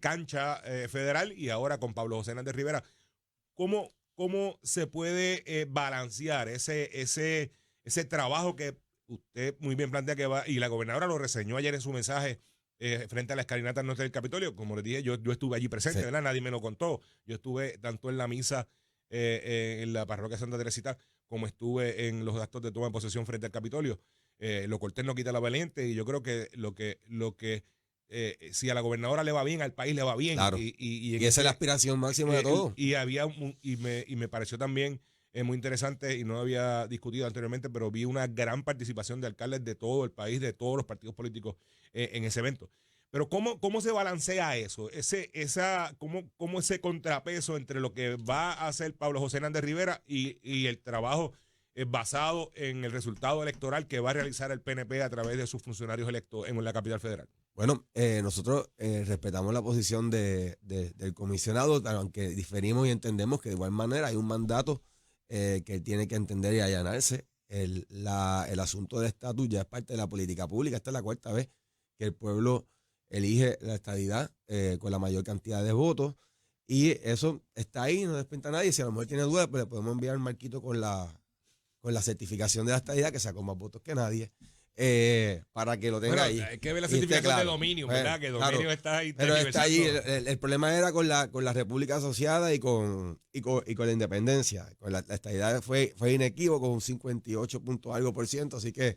cancha federal, y ahora con Pablo José Hernández Rivera. ¿Cómo se puede balancear ese trabajo que usted muy bien plantea que va, y la gobernadora lo reseñó ayer en su mensaje frente a la escalinata norte del Capitolio? Como les dije, yo estuve allí presente, sí, ¿verdad? Nadie me lo contó. Yo estuve tanto en la misa en la parroquia Santa Teresita como estuve en los actos de toma de posesión frente al Capitolio. Lo cortés no quita la valiente, y yo creo que si a la gobernadora le va bien, al país le va bien. Claro. Y esa es la aspiración máxima de todo. Y me pareció también muy interesante, y no había discutido anteriormente, pero vi una gran participación de alcaldes de todo el país, de todos los partidos políticos en ese evento. Pero ¿cómo se balancea eso? ¿Cómo ese contrapeso entre lo que va a hacer Pablo José Hernández Rivera y el trabajo basado en el resultado electoral que va a realizar el PNP a través de sus funcionarios electos en la capital federal? Bueno, nosotros respetamos la posición del comisionado, aunque diferimos y entendemos que de igual manera hay un mandato que él tiene que entender y allanarse. El asunto del estatus ya es parte de la política pública. Esta es la cuarta vez que el pueblo elige la estadidad con la mayor cantidad de votos, y eso está ahí, no despinta a nadie. Si a lo mejor tiene dudas, pues le podemos enviar un marquito con la certificación de la estadidad, que sacó más votos que nadie, para que lo tenga ahí. Hay que ver la certificación de dominio, ¿verdad? Que dominio claro, está ahí. Pero está allí. El problema era con la República Asociada y con la independencia. Con la estadidad fue inequívoco, un 58 punto algo %, así que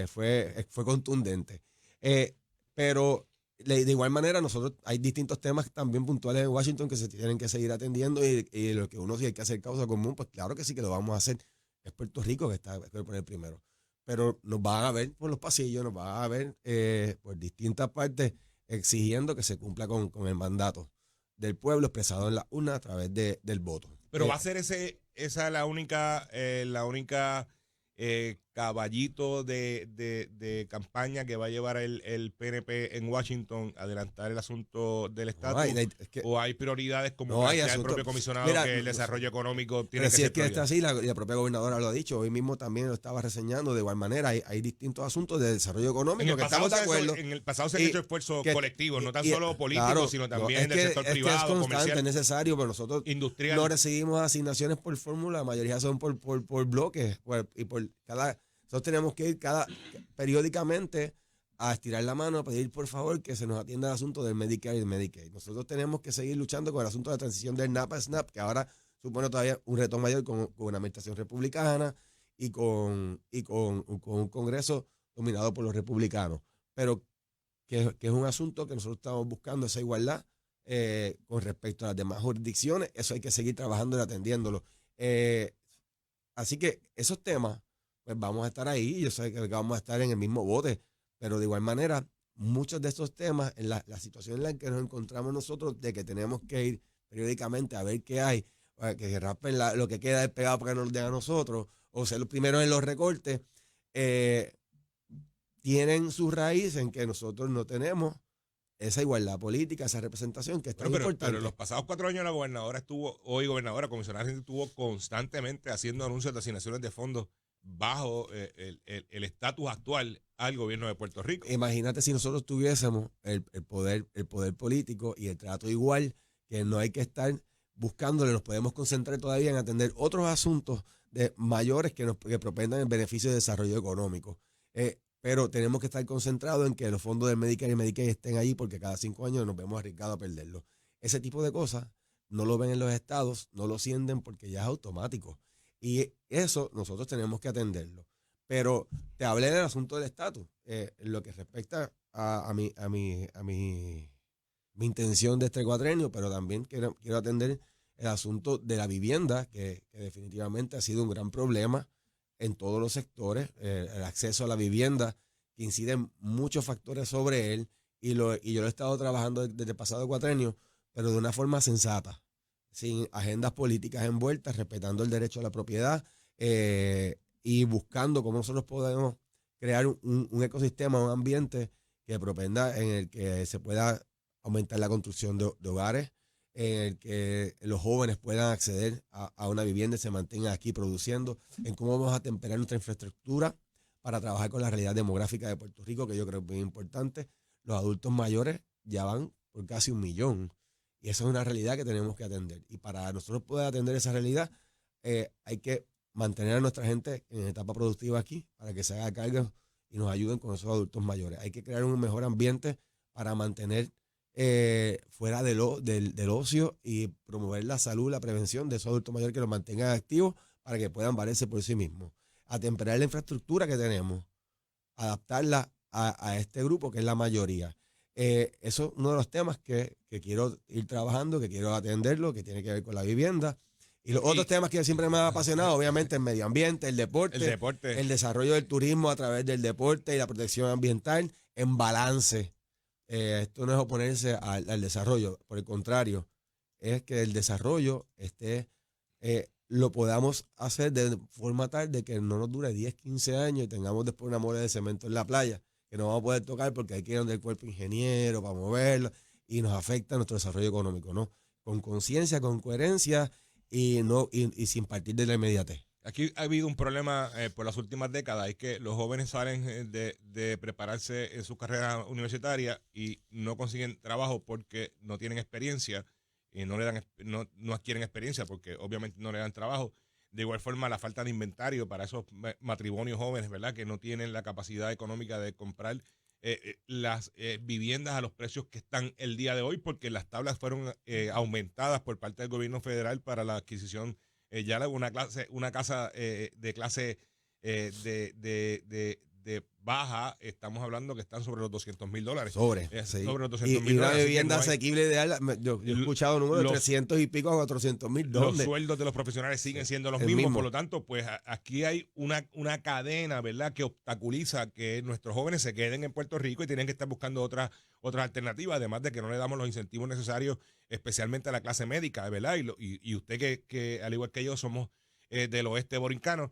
fue contundente. Pero de igual manera, nosotros hay distintos temas también puntuales en Washington que se tienen que seguir atendiendo, y lo que uno sí hay que hacer causa común, pues claro que sí que lo vamos a hacer. Es Puerto Rico que está por el primero. Pero nos van a ver por los pasillos, nos van a ver por distintas partes exigiendo que se cumpla con el mandato del pueblo expresado en la urna a través del voto. Pero va a ser esa la única caballito de campaña que va a llevar el PNP en Washington, adelantar el asunto del estatus, o hay prioridades como plantea el propio comisionado, que el desarrollo económico tiene que ser prioridad. Está así, la propia gobernadora lo ha dicho, hoy mismo también lo estaba reseñando. De igual manera hay distintos asuntos de desarrollo económico que estamos de acuerdo. En el pasado se han hecho esfuerzos colectivos, no tan solo políticos, sino también del sector privado, es constante, comercial, es necesario, pero nosotros industrial. no recibimos asignaciones por fórmula, la mayoría son por bloques, y por cada... Nosotros tenemos que ir periódicamente a estirar la mano, a pedir por favor que se nos atienda el asunto del Medicare y del Medicaid. Nosotros tenemos que seguir luchando con el asunto de la transición del NAP a SNAP, que ahora supone todavía un reto mayor con una administración republicana y con un Congreso dominado por los republicanos. Pero que es un asunto que nosotros estamos buscando, esa igualdad con respecto a las demás jurisdicciones. Eso hay que seguir trabajando y atendiéndolo. Así que esos temas, pues vamos a estar ahí. Yo sé que vamos a estar en el mismo bote, pero de igual manera, muchos de estos temas, en la situación en la que nos encontramos nosotros, de que tenemos que ir periódicamente a ver qué hay, que raspen lo que queda pegado para que nos den a nosotros, o ser los primeros en los recortes, tienen su raíz en que nosotros no tenemos esa igualdad política, esa representación que es tan importante. Pero en los pasados 4 años la gobernadora comisionada, estuvo constantemente haciendo anuncios de asignaciones de fondos bajo el estatus actual al gobierno de Puerto Rico. Imagínate si nosotros tuviésemos el poder político y el trato igual, que no hay que estar buscándole, nos podemos concentrar todavía en atender otros asuntos mayores que propendan el beneficio de desarrollo económico. Pero tenemos que estar concentrados en que los fondos del Medicare y Medicaid estén ahí, porque cada 5 años nos vemos arriesgados a perderlos. Ese tipo de cosas no lo ven en los estados, no lo sienten porque ya es automático. Y eso nosotros tenemos que atenderlo. Pero te hablé del asunto del estatus. En lo que respecta a mi intención de este cuatrenio, pero también quiero atender el asunto de la vivienda, que definitivamente ha sido un gran problema en todos los sectores. El acceso a la vivienda, que inciden muchos factores sobre él, y yo lo he estado trabajando desde el pasado cuatrenio, pero de una forma sensata, sin agendas políticas envueltas, respetando el derecho a la propiedad, y buscando cómo nosotros podemos crear un ecosistema, un ambiente que propenda en el que se pueda aumentar la construcción de hogares, en el que los jóvenes puedan acceder a una vivienda y se mantengan aquí produciendo, en cómo vamos a temperar nuestra infraestructura para trabajar con la realidad demográfica de Puerto Rico, que yo creo que es muy importante. Los adultos mayores ya van por casi 1 millón, y esa es una realidad que tenemos que atender. Y para nosotros poder atender esa realidad, hay que mantener a nuestra gente en etapa productiva aquí, para que se haga cargo y nos ayuden con esos adultos mayores. Hay que crear un mejor ambiente para mantener fuera del ocio y promover la salud, la prevención de esos adultos mayores, que los mantengan activos para que puedan valerse por sí mismos. Atemperar la infraestructura que tenemos, adaptarla a este grupo que es la mayoría. Eso es uno de los temas que quiero ir trabajando, que quiero atenderlo, que tiene que ver con la vivienda. Y los otros temas que siempre me han apasionado, obviamente, el medio ambiente, el deporte, el desarrollo del turismo a través del deporte y la protección ambiental en balance. Esto no es oponerse al desarrollo, por el contrario, es que el desarrollo lo podamos hacer de forma tal de que no nos dure 10, 15 años y tengamos después una mole de cemento en la playa, que no vamos a poder tocar porque hay que ir donde el cuerpo ingeniero para moverlo y nos afecta nuestro desarrollo económico, ¿no? Con conciencia, con coherencia y sin partir de la inmediatez. Aquí ha habido un problema por las últimas décadas, es que los jóvenes salen de prepararse en su carrera universitaria y no consiguen trabajo porque no tienen experiencia y no adquieren experiencia porque obviamente no le dan trabajo. De igual forma, la falta de inventario para esos matrimonios jóvenes, ¿verdad? Que no tienen la capacidad económica de comprar las viviendas a los precios que están el día de hoy, porque las tablas fueron aumentadas por parte del gobierno federal para la adquisición ya una casa de clase de baja, estamos hablando que están sobre los $200,000. Sobre los $200,000. Y una vivienda asequible ideal, yo he escuchado números de 300 y pico a 400,000. Los sueldos de los profesionales siguen siendo los mismos, por lo tanto, pues aquí hay una cadena, ¿verdad?, que obstaculiza que nuestros jóvenes se queden en Puerto Rico y tienen que estar buscando otras alternativas, además de que no le damos los incentivos necesarios, especialmente a la clase médica, ¿verdad? Y usted que al igual que yo somos del oeste borincano,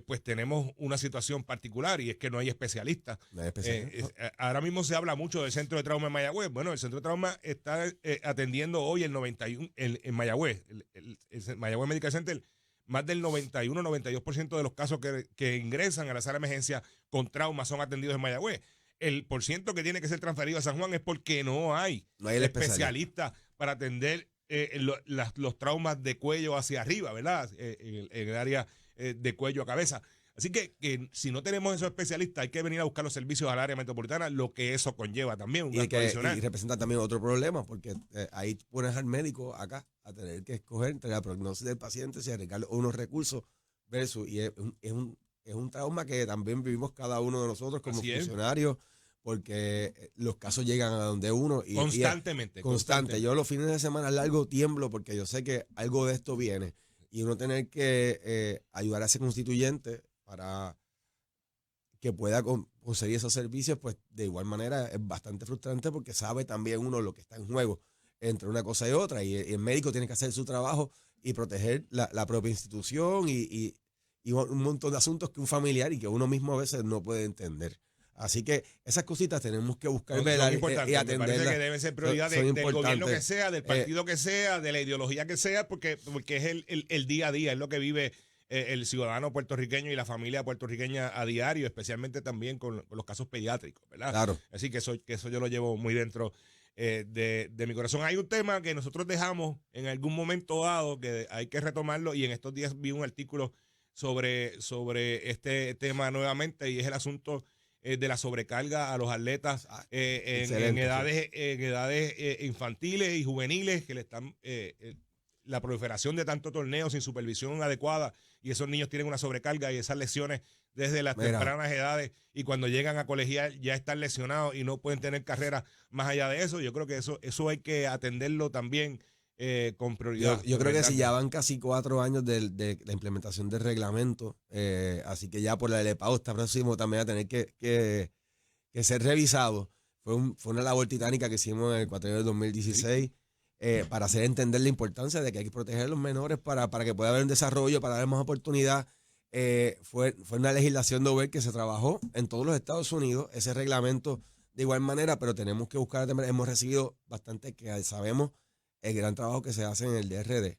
pues tenemos una situación particular y es que no hay especialistas. No hay especialistas. Ahora mismo se habla mucho del centro de trauma en Mayagüez. Bueno, el centro de trauma está atendiendo hoy el 91 en Mayagüez, el Mayagüez Medical Center, más del 91-92% de los casos que ingresan a la sala de emergencia con trauma son atendidos en Mayagüez. El % que tiene que ser transferido a San Juan es porque no hay el especialista para atender los traumas de cuello hacia arriba, ¿verdad? En el área de cuello a cabeza. Así que si no tenemos esos especialistas, hay que venir a buscar los servicios al área metropolitana, lo que eso conlleva también, un gasto adicional. Y representa también otro problema, porque ahí pones al médico acá a tener que escoger entre la prognosis del paciente, si arriesgar unos recursos versus, y es un trauma que también vivimos cada uno de nosotros como funcionarios, porque los casos llegan a donde uno y constantemente. Yo los fines de semana largo tiemblo porque yo sé que algo de esto viene. Y uno tener que ayudar a ese constituyente para que pueda conseguir esos servicios, pues de igual manera es bastante frustrante porque sabe también uno lo que está en juego entre una cosa y otra. Y el médico tiene que hacer su trabajo y proteger la propia institución y un montón de asuntos que un familiar y que uno mismo a veces no puede entender. Así que esas cositas tenemos que buscar y atenderlas. Me parece que deben ser prioridad del gobierno que sea, del partido que sea, de la ideología que sea, porque es el día a día, es lo que vive el ciudadano puertorriqueño y la familia puertorriqueña a diario, especialmente también con los casos pediátricos, ¿verdad? Claro. Así que eso yo lo llevo muy dentro de mi corazón. Hay un tema que nosotros dejamos en algún momento dado que hay que retomarlo y en estos días vi un artículo sobre este tema nuevamente y es el asunto de la sobrecarga a los atletas en edades infantiles y juveniles que le están la proliferación de tantos torneos sin supervisión adecuada y esos niños tienen una sobrecarga y esas lesiones desde las tempranas edades y cuando llegan a colegial ya están lesionados y no pueden tener carrera más allá de eso. Yo creo que eso hay que atenderlo también con prioridad. Yo creo que si ya van casi 4 años de la implementación del reglamento, así que ya por la LPAO está próximo también a tener que ser revisado. Fue una labor titánica que hicimos en el cuatrienio del 2016 para hacer entender la importancia de que hay que proteger a los menores para que pueda haber un desarrollo, para dar más oportunidad. Fue una legislación de que se trabajó en todos los Estados Unidos, ese reglamento de igual manera, pero tenemos que buscar, hemos recibido bastante que sabemos el gran trabajo que se hace en el DRD,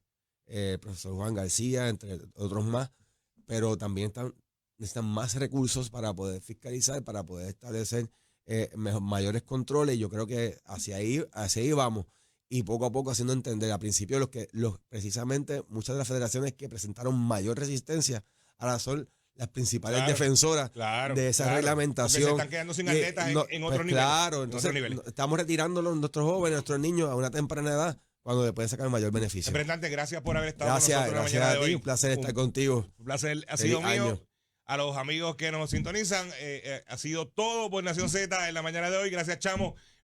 profesor Juan García, entre otros más, pero también necesitan más recursos para poder fiscalizar, para poder establecer mayores controles. Yo creo que hacia ahí vamos y poco a poco haciendo entender. Al principio precisamente muchas de las federaciones que presentaron mayor resistencia ahora son las principales defensoras de esa reglamentación. Porque se están quedando sin atletas en otro nivel. Claro, entonces estamos retirándolos nuestros jóvenes, nuestros niños a una temprana edad cuando le pueden sacar el mayor beneficio. Representante, gracias por haber estado Gracias, con nosotros en la gracias mañana a de ti, hoy. un placer estar contigo. Un placer ha Feliz sido mío. año. A los amigos que nos sintonizan, ha sido todo por Nación Z en la mañana de hoy. Gracias, Chamo.